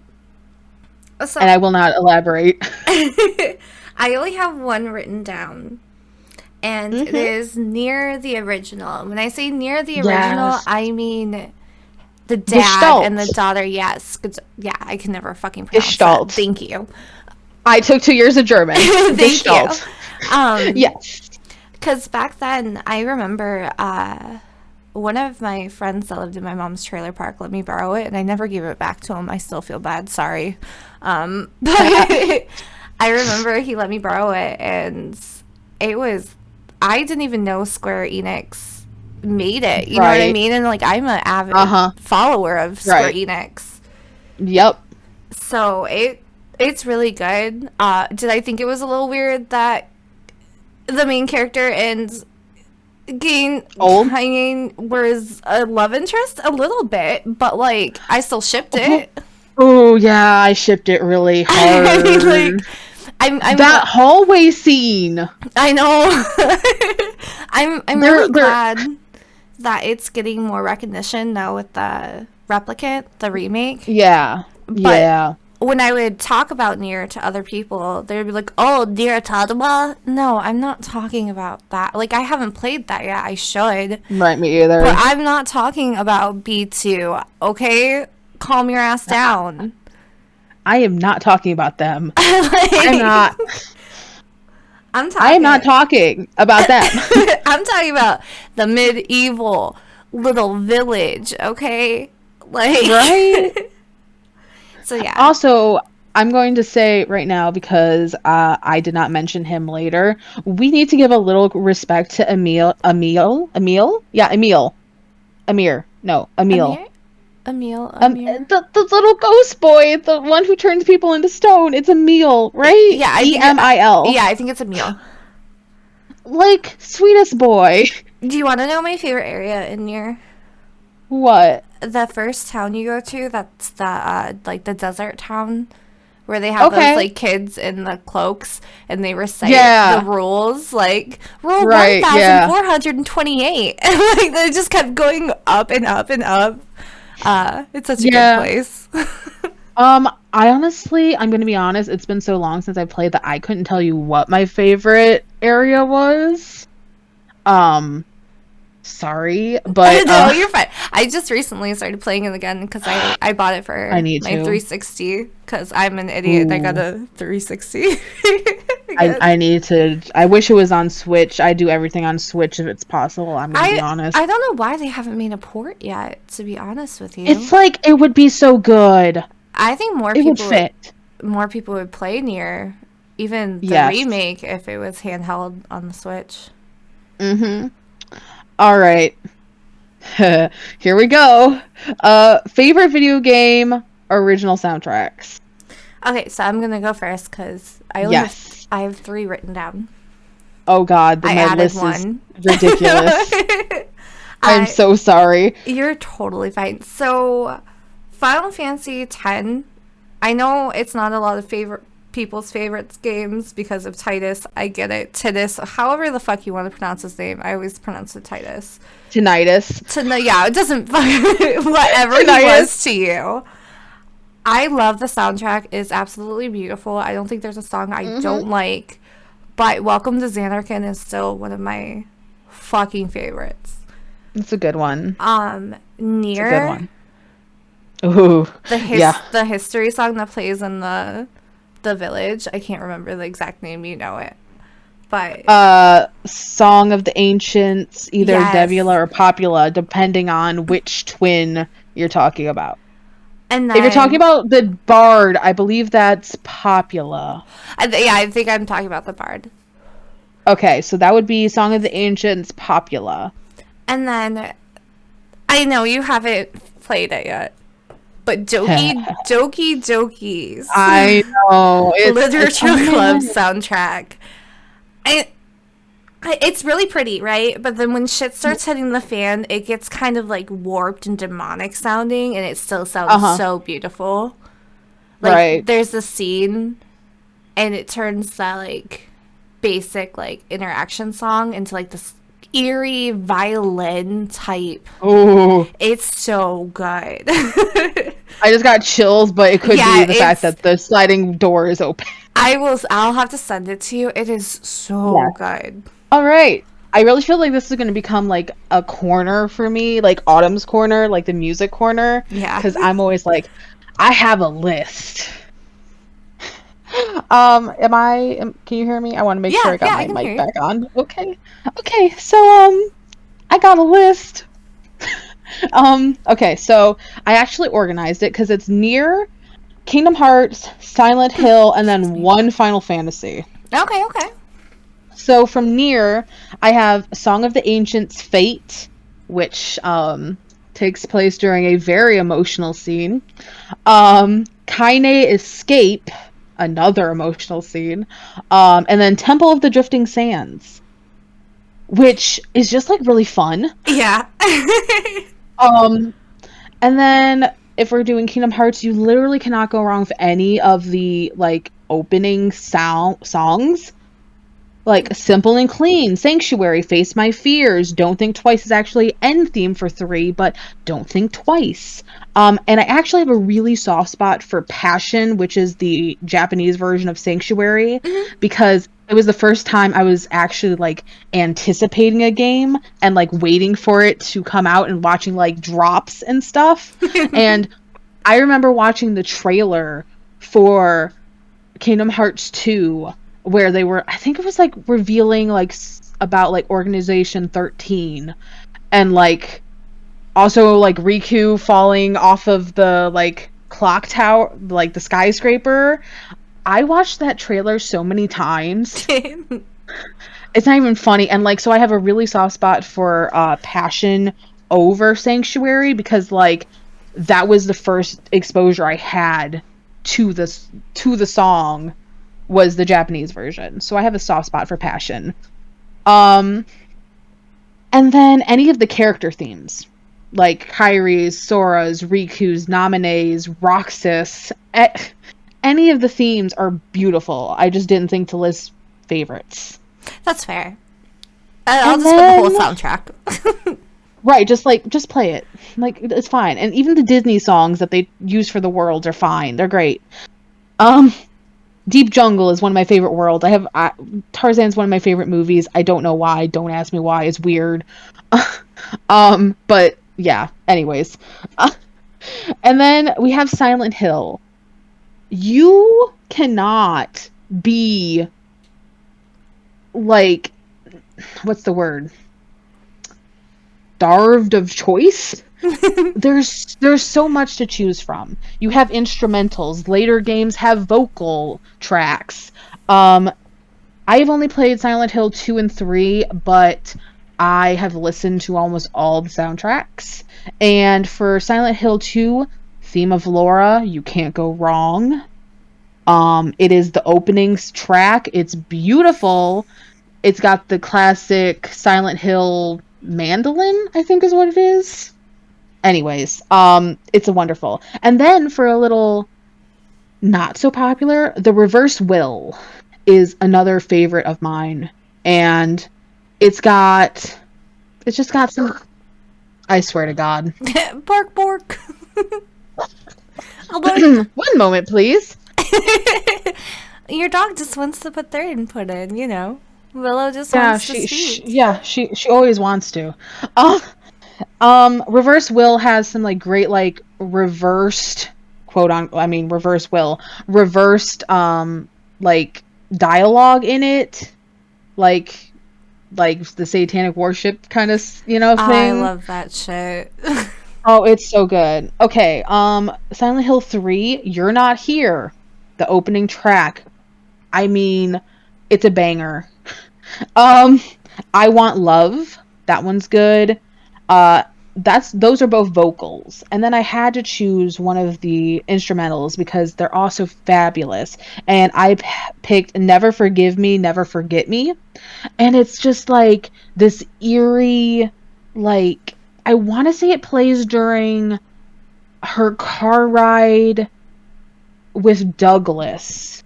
and So, I will not elaborate. I only have one written down, and it Mhm. is near the original. When I say near the original, Yes. I mean the dad and the Gestalt. daughter. Yes. Yeah, I can never fucking pronounce that. Gestalt. Thank you. I took 2 years of German. Thank you. Gestalt. Um, Yes. Because back then, I remember one of my friends that lived in my mom's trailer park let me borrow it, and I never gave it back to him. I still feel bad. Sorry. But I remember he let me borrow it, and it was, I didn't even know Square Enix made it. You know what I Right. mean? And like, I'm an avid Uh-huh. follower of Square Right. Enix. Yep. So it's really good. Did I think it was a little weird that the main character and Old. Kane was a love interest? A little bit, but like I still shipped it. Oh yeah, I shipped it really I hard. mean, like I'm That hallway scene. I know. I'm They're really they're glad that it's getting more recognition now with the Replicant, the remake. yeah. But Yeah. when I would talk about Nier to other people, they'd be like, "Oh, Nier Automata." No, I'm not talking about that. Like, I haven't played that yet. I should, Right, me either. but I'm not talking about B2. Okay, calm your ass down. I am not talking about them. I'm Like, not. I'm I am not talking. talking about them. I'm talking about the medieval little village, okay? Right? Like, so yeah. Also, I'm going to say right now because I did not mention him later. We need to give a little respect to Emil. Yeah, Emil. Amir. No, Emil. Amir? Amir? The little ghost boy, the one who turns people into stone. It's Emil, right? Yeah, Emil. yeah, I think it's a meal. Like sweetest boy. Do you want to know my favorite area in Nier? What? The first town you go to, that's the like the desert town where they have those Okay. like kids in the cloaks and they recite the Yeah. rules like rule Right. Yeah. 1428 and like they just kept going up and up and up. It's such a good Yeah. place. I honestly, I'm gonna be honest, it's been so long since I played that I couldn't tell you what my favorite area was. Um, Sorry, but No, you're fine. I just recently started playing it again because I bought it I for need my to. 360 because I'm an idiot. I got Ooh. a 360 I again. I need to. I wish it was on Switch. I do everything on Switch if it's possible. I'm gonna be I honest. I don't know why they haven't made a port yet, to be honest with It's you. like it would be so good. I think It would fit. more people would play near even the Yes. remake if it was handheld on the Switch. Mm-hmm. All right. Here we go. Favorite video game original soundtracks. Okay, so I'm gonna go first because Yes. I have three written down. Oh God, I my added list is one. ridiculous. I'm I so sorry. You're totally fine. So, Final Fantasy X. I know it's not a lot of favorite people's favorites games because of Titus. I get it. Titus, however the fuck you want to pronounce his name, I always pronounce it Titus. Tinnitus. Yeah, it doesn't whatever he Tinnitus. was to you. I love the soundtrack. It's absolutely beautiful. I don't think there's a song I Mm-hmm. don't like, but Welcome to Xanarkand is still one of my fucking favorites. It's a good one. It's a good Near one. Ooh, yeah. the history song that plays in the village. I can't remember the exact name. You know it, but Song of the Ancients, either yes. Devula or Popula, depending on which twin you're talking about. And If you're talking then about the Bard, I believe that's Popula. yeah, I think I'm talking about the bard. Okay, so that would be Song of the Ancients, Popula. And then I know you haven't played it yet, but Doki Doki's I know it's Literature oh Club man. soundtrack. I it's really pretty, right? But then when shit starts hitting the fan, it gets kind of like warped and demonic sounding, and it still sounds Uh-huh. so beautiful. Like Right. there's a scene, and it turns that like basic like interaction song into like this eerie violin type. Oh, It's so good. I just got chills, but it could be Yeah, the fact that the sliding door is open. I'll have to send it to you. It is so Yes. good. All right. I really feel like this is going to become like a corner for me, like Autumn's corner, like the music corner, Yeah. because I'm always like, I have a list. Can you hear me? I want to make sure Yeah, I got yeah, I my can hear mic you. back on. Okay. Okay. So, I got a list. Okay. So I actually organized it because it's near Kingdom Hearts, Silent Hill, and Excuse then me. one Final Fantasy. Okay, okay. So from near, I have Song of the Ancients Fate, which takes place during a very emotional scene. Kaine Escape, another emotional scene. And then Temple of the Drifting Sands, which is just like really fun. Yeah. Um, and then if we're doing Kingdom Hearts, you literally cannot go wrong with any of the like opening songs. Like Simple and Clean, Sanctuary, Face My Fears, Don't Think Twice is actually end theme for 3, but Don't Think Twice. And I actually have a really soft spot for Passion, which is the Japanese version of Sanctuary, Mhm. because it was the first time I was actually like anticipating a game and like waiting for it to come out and watching like drops and stuff. And I remember watching the trailer for Kingdom Hearts 2 where they were, I think it was like revealing like about like Organization 13 and like also like Riku falling off of the like clock tower, like the skyscraper. I watched that trailer so many times. It's not even funny. And like, so I have a really soft spot for Passion over Sanctuary because like that was the first exposure I had to this to the song was the Japanese version. So I have a soft spot for Passion. Um and then any of the character themes like Kairi's, Sora's, Riku's, Namine's, Roxas, any of the themes are beautiful. I just didn't think to list favorites. That's fair. I'll And just put the whole then soundtrack. right, just play it. Like it's fine. And even the Disney songs that they use for the worlds are fine. They're great. Um Deep Jungle is one of my favorite worlds. Tarzan's one of my favorite movies. I don't know why. Don't ask me why. It's weird. But yeah, anyways. And then we have Silent Hill. You cannot be like what's the word? Starved of choice. There's so much to choose from. You have instrumentals. Later games have vocal tracks. I've only played Silent Hill 2 and 3, but I have listened to almost all the soundtracks. And for Silent Hill 2, Theme of Laura, you can't go wrong. It is the openings track. It's beautiful. It's got the classic Silent Hill mandolin, I think is what it is. Anyways, it's a wonderful. And then for a little not so popular, the Reverse Will is another favorite of mine. And it's just got some, I swear to God. Bark, bark. One moment, please. Your dog just wants to put their input in, you know. Willow just wants to speak. She always wants to. Reverse Will has some like great like reversed reverse will reversed like dialogue in it, like the satanic worship kind of thing. I love that shit. Oh, it's so good. Okay, Silent Hill 3, You're Not Here, the opening track. I mean, it's a banger. I Want Love, that one's good. Those are both vocals. And then I had to choose one of the instrumentals because they're also fabulous. And I picked Never Forgive Me, Never Forget Me. And it's just like this eerie, like, I want to say it plays during her car ride with Douglas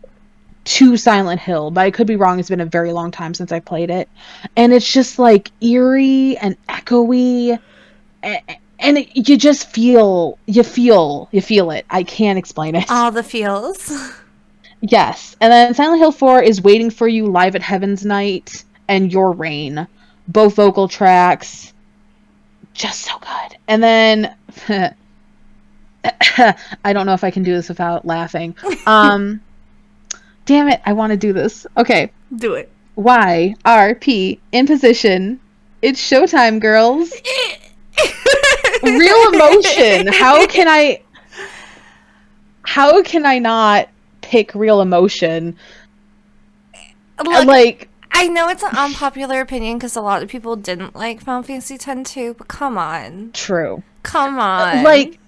to Silent Hill, but I could be wrong. It's been a very long time since I played it. And it's just like eerie and echoey, and you just feel it. I can't explain it. All the feels. Yes. And then Silent Hill 4 is Waiting for You, Live at Heaven's Night, and Your Reign. Both vocal tracks. Just so good. And then I don't know if I can do this without laughing. Damn it, I want to do this. Okay. Do it. YRP in position. It's showtime, girls. Real Emotion. How can I not pick Real Emotion? Look, like, I know it's an unpopular opinion because a lot of people didn't like Final Fantasy X too, but come on. True. Come on. Like,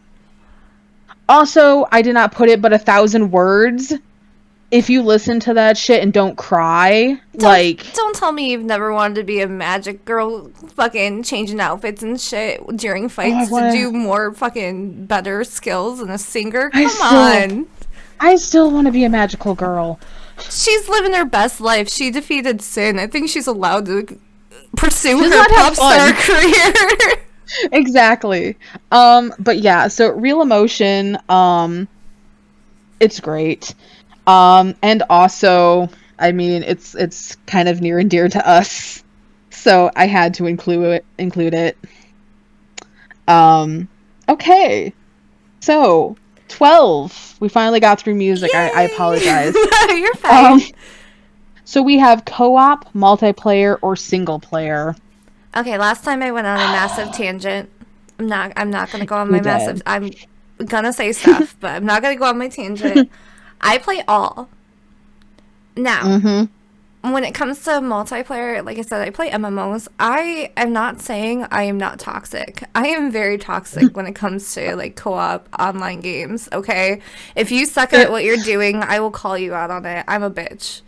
also, I did not put it, but 1,000 words. If you listen to that shit and don't cry, don't tell me you've never wanted to be a magic girl, fucking changing outfits and shit during fights to do more fucking better skills than a singer. Come on. I still want to be a magical girl. She's living her best life. She defeated Sin. I think she's allowed to pursue her pop star career. Exactly. But yeah, so Real Emotion, it's great. And also, I mean, it's kind of near and dear to us, so I had to include it. Okay, so 12. We finally got through music. I apologize. You're fine. So we have co-op, multiplayer, or single player. Okay, last time I went on a massive tangent. I'm not gonna go on my You massive did. I'm gonna say stuff, but I'm not gonna go on my tangent. I play all. Now, Mm-hmm. when it comes to multiplayer, like I said, I play MMOs. I am not saying I am not toxic. I am very toxic when it comes to like co-op online games, okay? If you suck at what you're doing, I will call you out on it. I'm a bitch.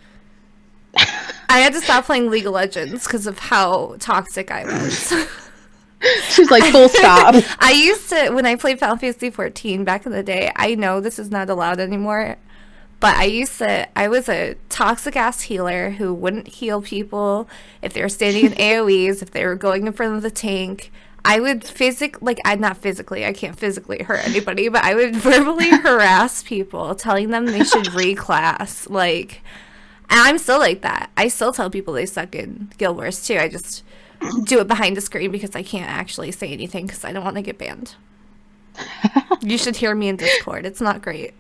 I had to stop playing League of Legends because of how toxic I was. She's like, full stop. I used to, when I played Final Fantasy 14 back in the day, I know this is not allowed anymore, but I was a toxic ass healer who wouldn't heal people if they were standing in AoEs, if they were going in front of the tank. I would I not physically, I can't physically hurt anybody, but I would verbally harass people, telling them they should reclass. And I'm still like that. I still tell people they suck in Guild Wars too. I just do it behind the screen because I can't actually say anything because I don't want to get banned. You should hear me in Discord. It's not great.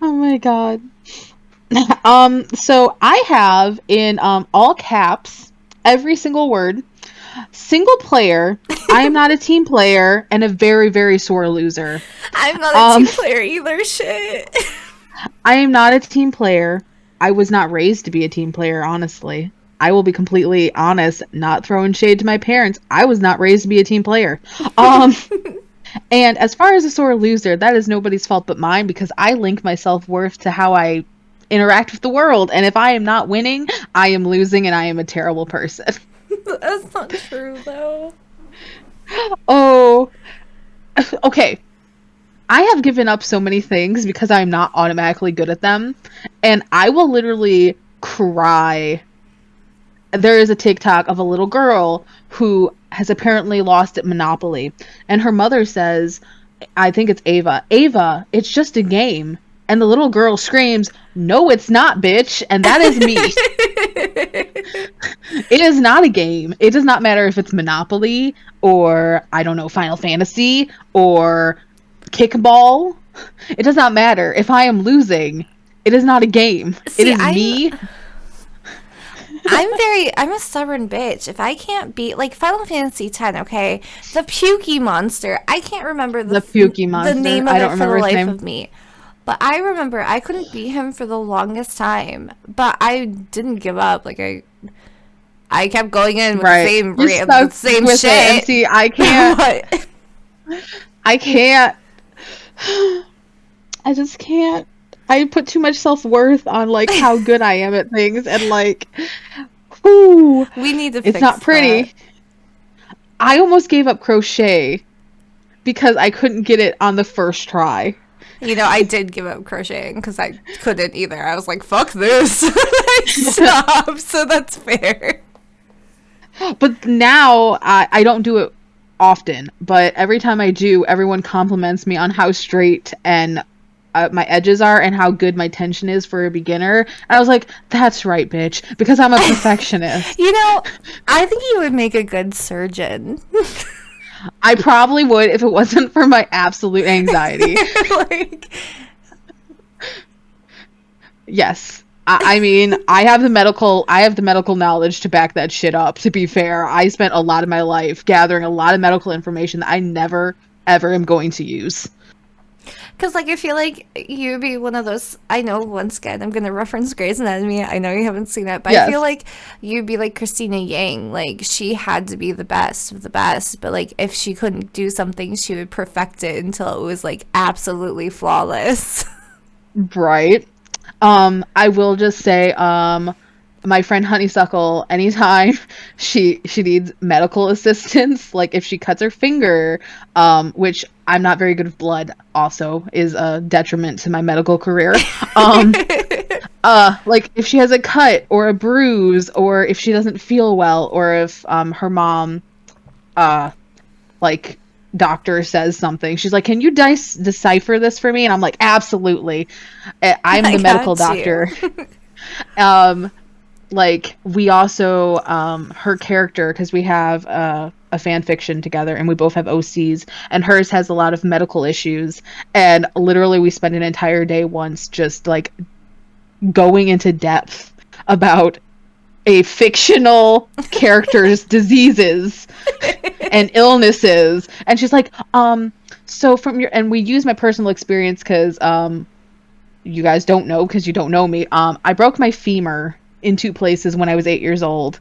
Oh my god. So I have in all caps every single word. Single player, I am not a team player, and a very, very sore loser. I'm not a team player either. Shit. I am not a team player. I was not raised to be a team player, honestly. I will be completely honest, not throwing shade to my parents. I was not raised to be a team player. And as far as a sore loser, that is nobody's fault but mine because I link my self-worth to how I interact with the world. And if I am not winning, I am losing and I am a terrible person. That's not true, though. Oh, okay. I have given up so many things because I'm not automatically good at them. And I will literally cry. There is a TikTok of a little girl who has apparently lost at Monopoly. And her mother says, I think it's Ava, Ava, it's just a game. And the little girl screams, no, it's not, bitch. And that is me. It is not a game. It does not matter if it's Monopoly or, I don't know, Final Fantasy or Kickball. It does not matter. If I am losing, it is not a game. See, It is me. I'm a stubborn bitch. If I can't beat, like, Final Fantasy X, okay, the Pukey monster, I can't remember The Pukey the monster. name of I it don't for the remember his life name. of me. But I remember I couldn't beat him for the longest time, but I didn't give up. I kept going in with Right. You the stuck same with it. And shit. see, I can't. What? I can't. I just can't. I put too much self-worth on like how good I am at things and like whoo, We need to it's fix not pretty. that. I almost gave up crochet because I couldn't get it on the first try. You know, I did give up crocheting because I couldn't either. I was like, fuck this. I stopped, so that's fair. But now I don't do it often, but every time I do, everyone compliments me on how straight and my edges are and how good my tension is for a beginner. And I was like, that's right, bitch, because I'm a perfectionist. You know, I think you would make a good surgeon. I probably would if it wasn't for my absolute anxiety. Like, Yes. I mean, I have the medical knowledge to back that shit up, to be fair. I spent a lot of my life gathering a lot of medical information that I never ever am going to use. because, like, I feel like you'd be one of those. I know, once again, I'm going to reference Grey's Anatomy. I know you haven't seen it, but I feel Yes. like you'd be like Christina Yang. Like, she had to be the best of the best, but, like, if she couldn't do something, she would perfect it until it was, like, absolutely flawless. Right. I will just say, my friend Honeysuckle, anytime she needs medical assistance, like if she cuts her finger, which I'm not very good with blood, also is a detriment to my medical career. Um, like if she has a cut or a bruise, or if she doesn't feel well, or if her mom, like doctor says something, she's like, "Can you decipher this for me?" And I'm like, "Absolutely." I'm I the medical got you. doctor. Um, like we also her character, because we have a fan fiction together and we both have OCs, and hers has a lot of medical issues, and literally we spent an entire day once just like going into depth about a fictional character's diseases and illnesses. And she's like, so and we use my personal experience because, you guys don't know because you don't know me. I broke my femur in 2 places when I was 8 years old.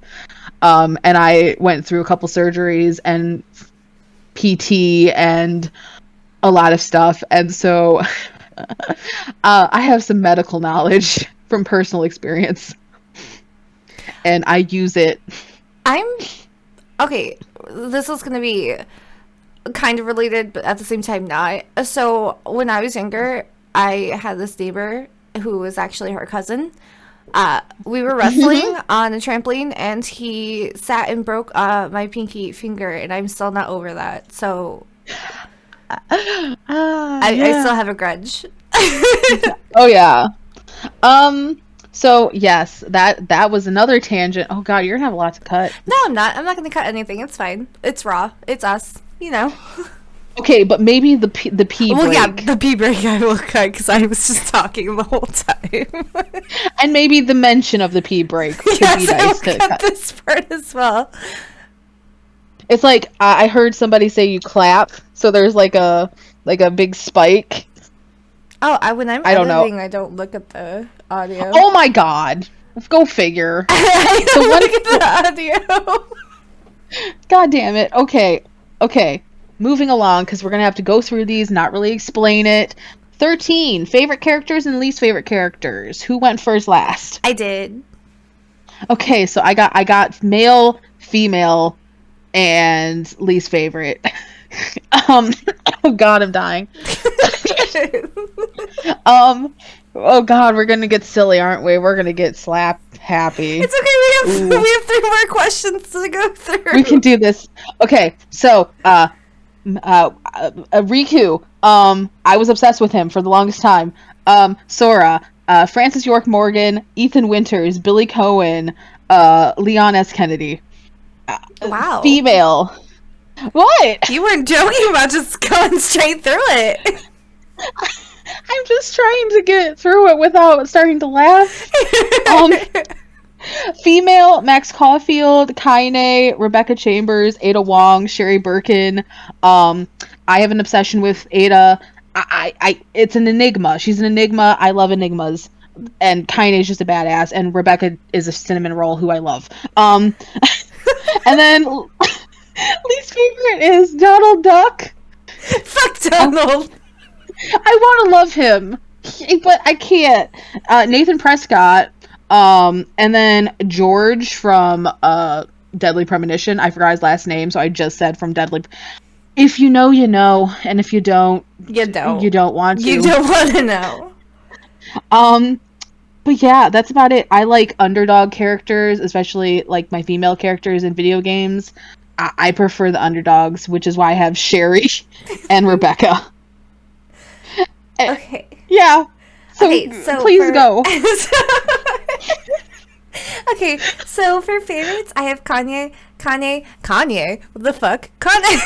And I went through a couple surgeries and PT and a lot of stuff. And so I have some medical knowledge from personal experience. And I use it. Okay, this is going to be kind of related, but at the same time not. So when I was younger, I had this neighbor who was actually her cousin. We were wrestling on a trampoline, and he sat and broke my pinky finger, and I'm still not over that. So I still have a grudge. Oh yeah. So yes, that was another tangent. Oh god, you're gonna have a lot to cut. No, I'm not. I'm not gonna cut anything. It's fine. It's raw. It's us. You know. Okay, but maybe the pee well, break. Yeah, the pee break I will cut because I was just talking the whole time. And maybe the mention of the pee break could be nice I will to cut this part as well. It's like I heard somebody say you clap, so there's like a big spike. Oh, when I'm editing, I don't look at the audio. Oh my god! Go figure. I don't look at the audio. God damn it. Okay. Moving along, because we're going to have to go through these, not really explain it. 13. Favorite characters and least favorite characters. Who went first last? I did. Okay, so I got male, female, and least favorite. Oh god, I'm dying. Oh god, we're going to get silly, aren't we? We're going to get slap happy. It's okay, we have 3 more questions to go through. We can do this. Okay, so, Riku, I was obsessed with him for the longest time. Sora, Francis York Morgan, Ethan Winters, Billy Cohen, Leon S. Kennedy. Wow. Female. What? You weren't joking about just going straight through it. I'm just trying to get through it without starting to laugh. Female, Max Caulfield, Kaine, Rebecca Chambers, Ada Wong, Sherry Birkin. I have an obsession with Ada. It's an enigma. She's an enigma. I love enigmas. And Kaine is just a badass. And Rebecca is a cinnamon roll who I love. And then least favorite is Donald Duck. Fuck Donald. I want to love him, but I can't. Nathan Prescott. And then George from Deadly Premonition. I forgot his last name, so I just said from Deadly. If you know, you know, and if you don't, you don't. You don't want to. You don't want to know. But yeah, that's about it. I like underdog characters, especially like my female characters in video games. I prefer the underdogs, which is why I have Sherry and Rebecca. Okay. Yeah. So, please go. Okay, so for favorites, I have Kanye. What the fuck? Kanye.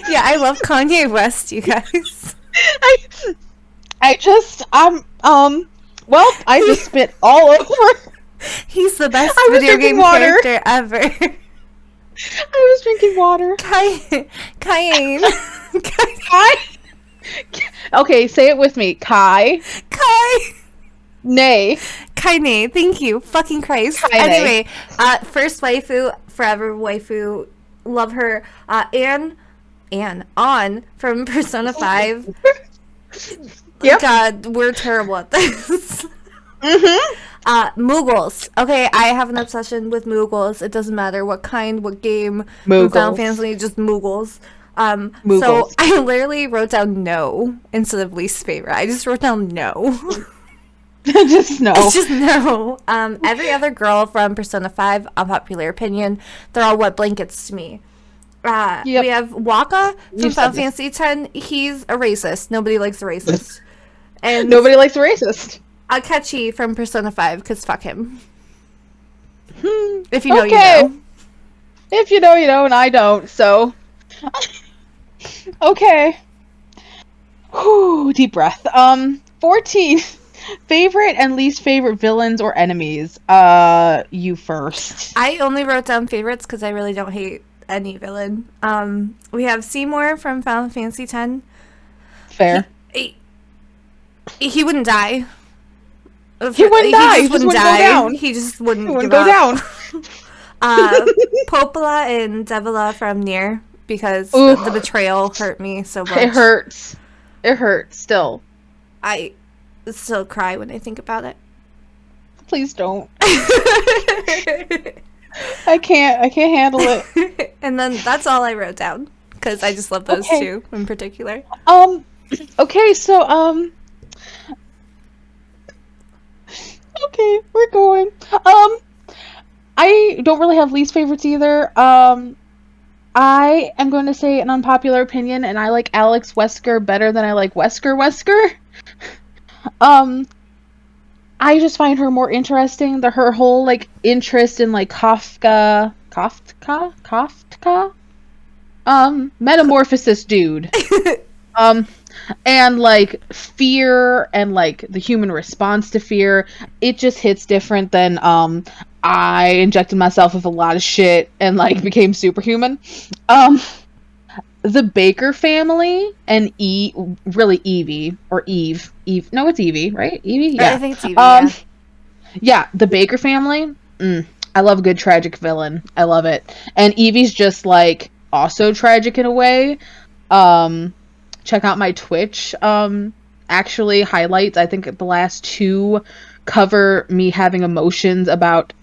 Yeah, I love Kanye West, you guys. I just spit all over. He's the best video game character ever. I was drinking water. Cayenne. Okay, say it with me. Nay. Kaine, thank you. Fucking Christ. Kaine. Anyway, first waifu, forever waifu, love her. Anne on from Persona 5. Yep. God, we're terrible at this. Moogles. Okay, I have an obsession with Moogles. It doesn't matter what kind, what game. Moogles. Final Fantasy, just Moogles. Moogles. So I literally wrote down no instead of least favorite. I just wrote down no. Just no. It's just no. Every other girl from Persona 5, unpopular opinion, they're all wet blankets to me. Yep. We have Waka from Final Fantasy X. He's a racist. Nobody likes a racist. And nobody likes a racist. Akechi from Persona 5, because fuck him. If you know, you know. If you know, you know, and I don't, so. Okay. Whew, deep breath. 14. Favorite and least favorite villains or enemies? You first. I only wrote down favorites because I really don't hate any villain. We have Seymour from Final Fantasy X. He, Fair. he he wouldn't die. He wouldn't He die. just He just wouldn't wouldn't go die. down. He just He wouldn't wouldn't give go up. down. Popola and Devila from Nier because Ooh, the betrayal hurt me so much. it hurts. It hurts still. I still cry when I think about it. Please don't. I can't handle it. And then that's all I wrote down because I just love those Okay. two in particular. Okay, so okay, we're going. I don't really have least favorites either. I am going to say an unpopular opinion, and I like Alex Wesker better than I like Wesker. Um, I just find her more interesting. Her whole like interest in like Kafka, metamorphosis dude. Um, and like fear and like the human response to fear, it just hits different than I injected myself with a lot of shit and like became superhuman. Um, the Baker family and really Evie or Eve. No, it's Evie, right? Evie, I yeah. think it's Evie, Um, yeah. yeah, the Baker family. I love a good tragic villain. I love it. And Evie's just like also tragic in a way. Um, check out my Twitch. Actually highlights. I think the last two cover me having emotions about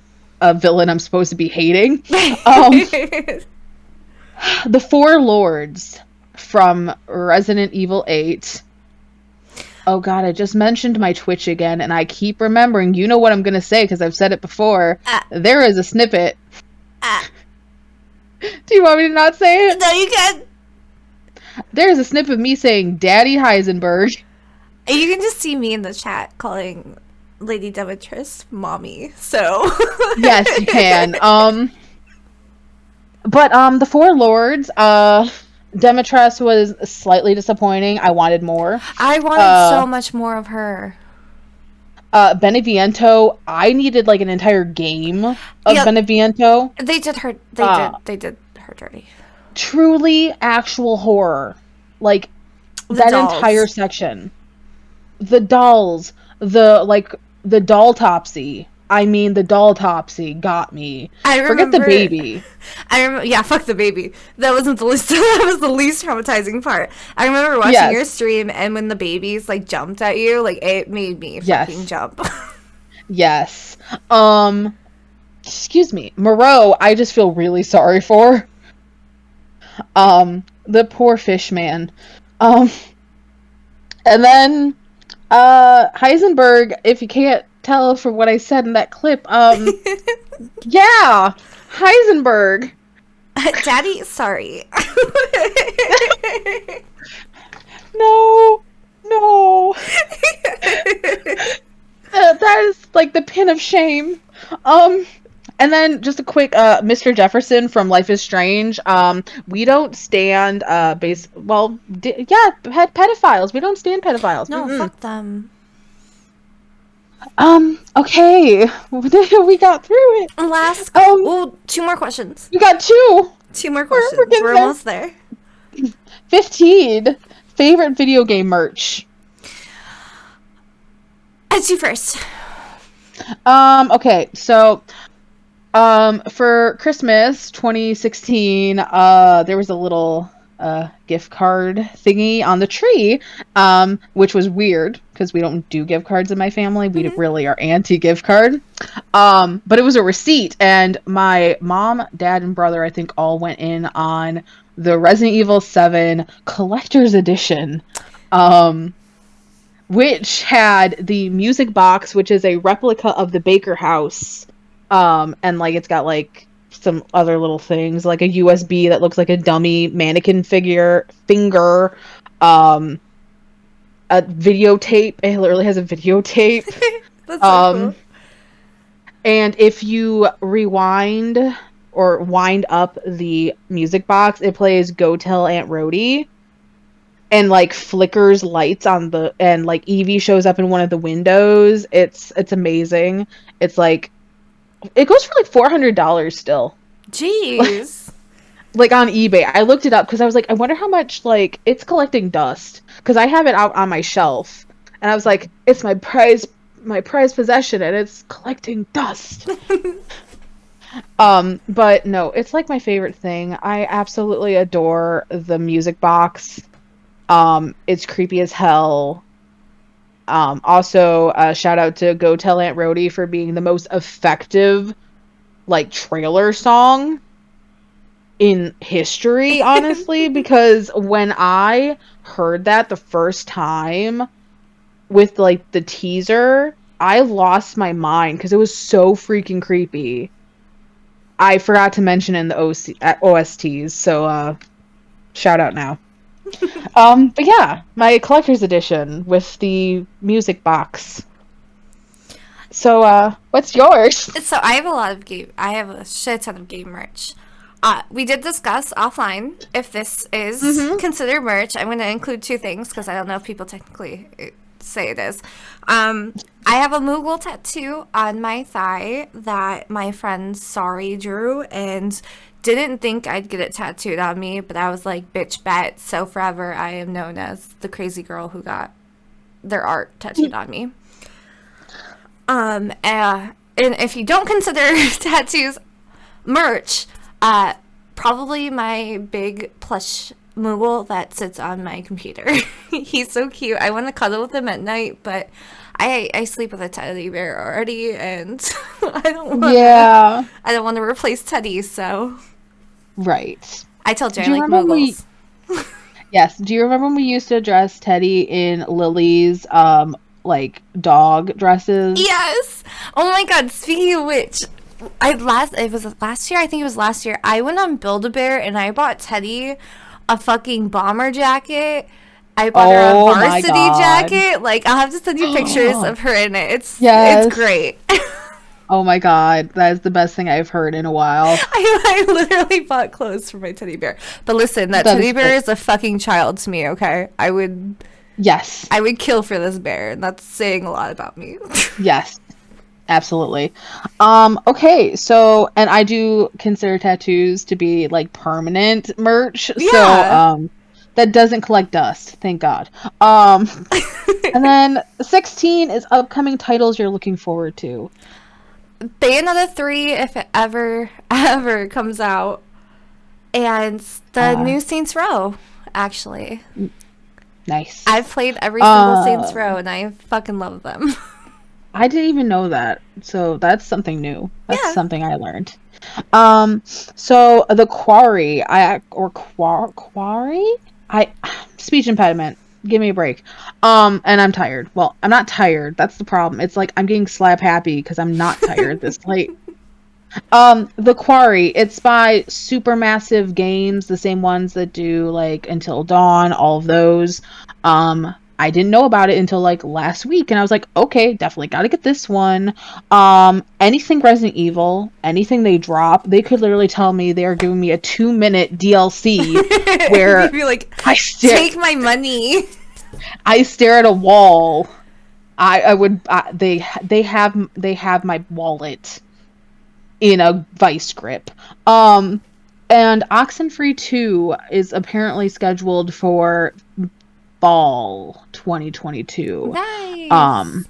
a villain I'm supposed to be hating. Um, the Four Lords from Resident Evil 8. Oh god, I just mentioned my Twitch again, and I keep remembering. You know what I'm gonna say because I've said it before. Ah, There is a snippet. ah. Do you want me to not say it? No, you can. There is a snippet of me saying "Daddy Heisenberg." You can just see me in the chat calling Lady Demetrius mommy. So Yes, you can. But the Four Lords, Demetress was slightly disappointing. I wanted more. I wanted so much more of her. Beneviento, I needed like an entire game of Yeah. Beneviento. They did her. They did her dirty. Truly actual horror. Like The that dolls. entire section. The dolls, the doll-topsy. I mean, the doll-topsy got me. I Forget the remember. baby. I remember. Yeah, fuck the baby. That wasn't the least. That was the least traumatizing part. I remember watching Yes. your stream, and when the babies like jumped at you, like it made me Yes. fucking jump. Yes. Excuse me. Moreau, I just feel really sorry for. The poor fish man. And then Heisenberg, if you can't tell from what I said in that clip, yeah, Heisenberg. Daddy, sorry. No. That is like the pin of shame. And then just a quick Mr. Jefferson from Life is Strange. We don't stand pedophiles. We don't stand pedophiles. No, fuck them. Okay. We got through it. Last. Two more questions. We got two. Two more We're questions. getting We're there. almost there. 15. Favorite video game merch. It's you first. Okay, so for Christmas 2016, there was a little gift card thingy on the tree, which was weird because we don't do gift cards in my family. We really are anti-gift card. But it was a receipt, and my mom, dad, and brother, I think, all went in on the Resident Evil 7 Collector's Edition. Which had the music box, which is a replica of the Baker house. And like it's got like some other little things, like a USB that looks like a dummy mannequin finger, a videotape. It literally has a videotape. That's so cool. And if you rewind or wind up the music box, it plays Go Tell Aunt Rhody. and like flickers lights on the and like Eevee shows up in one of the windows. It's amazing. It's like it goes for like $400 still. Jeez. Like on eBay. I looked it up because I was like, I wonder how much like it's collecting dust because I have it out on my shelf, and I was like, it's my prized possession, and it's collecting dust. But no, it's like my favorite thing. I absolutely adore the music box. It's creepy as hell. Also, shout out to Go Tell Aunt Rhody for being the most effective like trailer song in history, honestly, because when I heard that the first time with like the teaser, I lost my mind because it was so freaking creepy. I forgot to mention in the OSTs, so shout out now. But yeah, my collector's edition with the music box. So what's yours? So I have a shit ton of game merch. We did discuss offline if this is Mm-hmm. considered merch. I'm going to include two things because I don't know if people technically say it is. I have a Moogle tattoo on my thigh that my friend Sorry drew and didn't think I'd get it tattooed on me, but I was like, bitch bet. So forever I am known as the crazy girl who got their art tattooed on me. And if you don't consider tattoos merch, probably my big plush Moogle that sits on my computer. He's so cute. I want to cuddle with him at night, but I sleep with a teddy bear already, and Yeah. I don't want to replace Teddy. So Right. I told you I Do you like remember we Moogles. Yes. Do you remember when we used to dress Teddy in Lily's like dog dresses? Yes. Oh my God. Speaking of which, it was last year. I think it was last year. I went on Build-A-Bear and I bought Teddy a fucking bomber jacket. I bought her a Oh my varsity God. jacket. Like I'll have to send you pictures of her in it. It's Yes. great. Oh my God. That is the best thing I've heard in a while. I literally bought clothes for my teddy bear. But listen, that That is teddy bear great. is a fucking child to me. Okay, Yes. I would kill for this bear, and that's saying a lot about me. Yes. Absolutely. Okay, so and I do consider tattoos to be like permanent merch. So Yeah. that doesn't collect dust, thank God. Um and then 16 is upcoming titles you're looking forward to. Bayonetta 3, if it ever comes out, and the Uh new Saints Row, actually. nice. I've played every single Saints Um Row, and I fucking love them. I didn't even know that. So that's something new. That's Yeah. something I learned. So the quarry, quarry? I speech impediment. Give me a break. And I'm tired. Well, I'm not tired. That's the problem. It's like I'm getting slap happy because I'm not tired this late. The Quarry, it's by Supermassive Games, the same ones that do like Until Dawn, all of those. I didn't know about it until like last week, and I was like, okay, definitely gotta get this one. Anything Resident Evil, anything they drop, they could literally tell me they are giving me a 2-minute DLC You'd where be like, I stare, take my money. I stare at a wall. I would, they have my wallet in a vice grip. And Oxenfree 2 is apparently scheduled for fall 2022. Nice.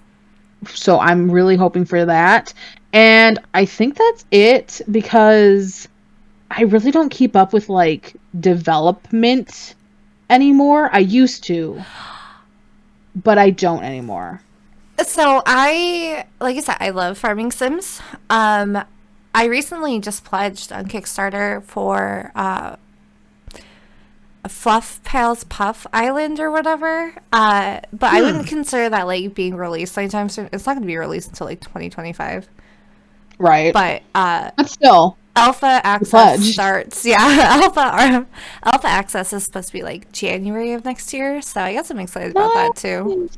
So I'm really hoping for that. And I think that's it because I really don't keep up with like development anymore. I used to, but I don't anymore. So like I said, I love farming sims. I recently just pledged on Kickstarter for Fluff Pals Puff Island or whatever. But I wouldn't consider that like being released anytime soon. It's not going to be released until like 2025. Right. But But still, alpha access pledged. starts. Yeah, alpha access is supposed to be like January of next year. So I guess I'm excited about that too.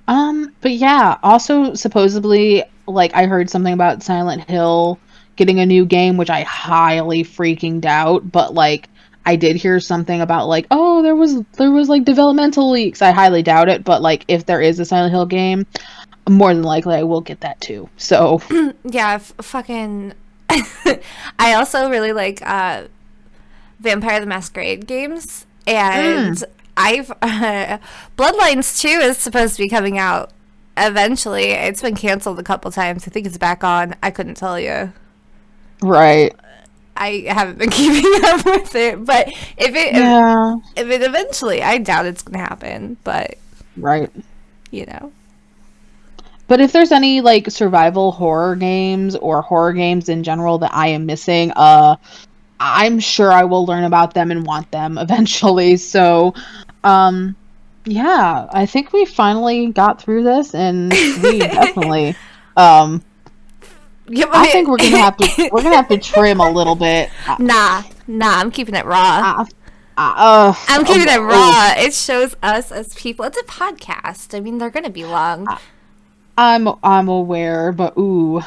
But yeah, also supposedly, like I heard something about Silent Hill getting a new game, which I highly freaking doubt, but like I did hear something about like, oh, there was like developmental leaks. I highly doubt it, but like if there is a Silent Hill game, more than likely I will get that too. So, Yeah, fucking. I also really like Vampire the Masquerade games, and mm, I've Bloodlines 2 is supposed to be coming out eventually. It's been canceled a couple times. I think it's back on. I couldn't tell you. right. I haven't been keeping up with it, but Yeah, if it eventually, I doubt it's gonna happen. But right. you know, But if there's any like survival horror games or horror games in general that I am missing, I'm sure I will learn about them and want them eventually. So, um, yeah, I think we finally got through this, and we definitely, um, yeah, I think we're gonna have to trim a little bit. nah, I'm keeping it raw. Uh, I'm keeping it oh, raw. It shows us as people. It's a podcast. I mean, they're gonna be long. I'm aware, but ooh,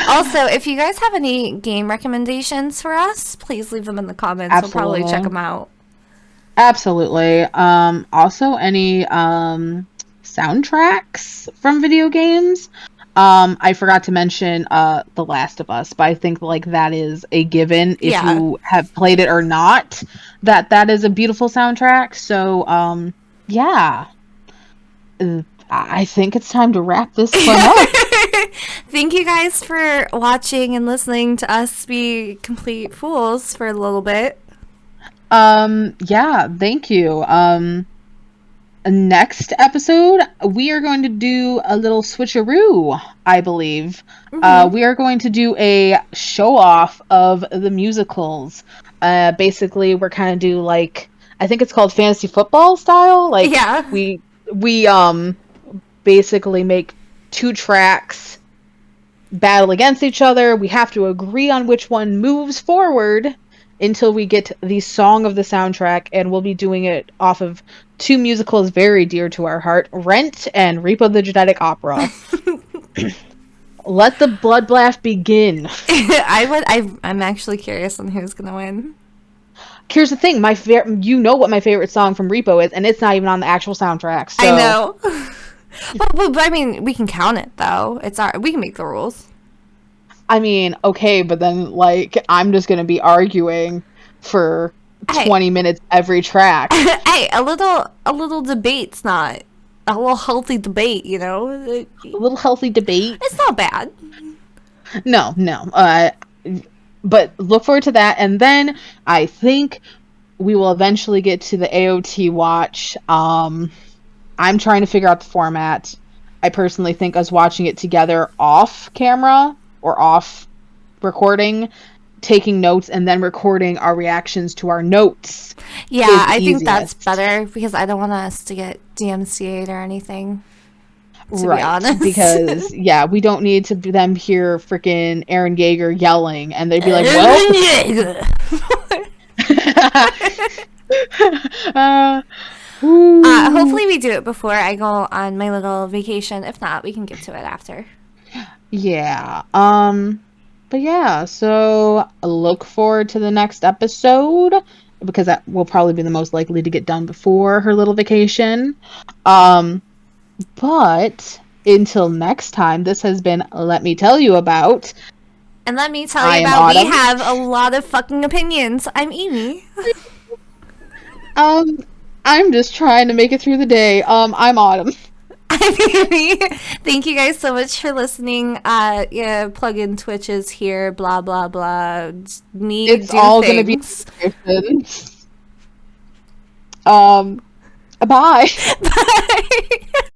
Also, if you guys have any game recommendations for us, please leave them in the comments. We'll probably check absolutely. them out. Absolutely. Also any soundtracks from video games. I forgot to mention The Last of Us, but I think like that is a given if Yeah. you have played it or not, that is a beautiful soundtrack. So yeah. I think it's time to wrap this one up. Thank you guys for watching and listening to us be complete fools for a little bit. Yeah, thank you. Next episode, we are going to do a little switcheroo, I believe. Mm-hmm. We are going to do a show off of the musicals. Basically, we're kind of do like I think it's called fantasy football style. Like Yeah. we basically make two tracks battle against each other. We have to agree on which one moves forward until we get the song of the soundtrack, and we'll be doing it off of two musicals very dear to our heart, Rent and Repo the Genetic Opera. Let the bloodbath begin. I'm actually curious on who's gonna win. Here's the thing, you know what my favorite song from Repo is, and it's not even on the actual soundtrack. I So, know. But I mean, we can count it though. We can make the rules. I mean, okay, but then like I'm just gonna be arguing for Hey, 20 minutes every track. hey, a little debate's not a little healthy debate. A little healthy debate. It's not bad. No, no. But look forward to that, and then I think we will eventually get to the AOT watch. I'm trying to figure out the format. I personally think us watching it together off camera or off recording, taking notes, and then recording our reactions to our notes Yeah, is I think that's easiest. better because I don't want us to get DMCA'd or anything. To be Right, honest. because yeah, we don't need to them hear freaking Aaron Yeager yelling, and they'd be like, "Well, uh, ooh. Hopefully we do it before I go on my little vacation. If not, we can get to it after. Yeah. But yeah, so look forward to the next episode because that will probably be the most likely to get done before her little vacation. Um, but until next time, this has been Let Me Tell You About. And let me tell I you am about we Autumn. have a lot of fucking opinions. I'm Amy. Um, I'm just trying to make it through the day. I'm Autumn. I'm Amy. Thank you guys so much for listening. Yeah, plug in Twitches here, blah blah blah. Me It's do all gonna be things. um, bye. Bye.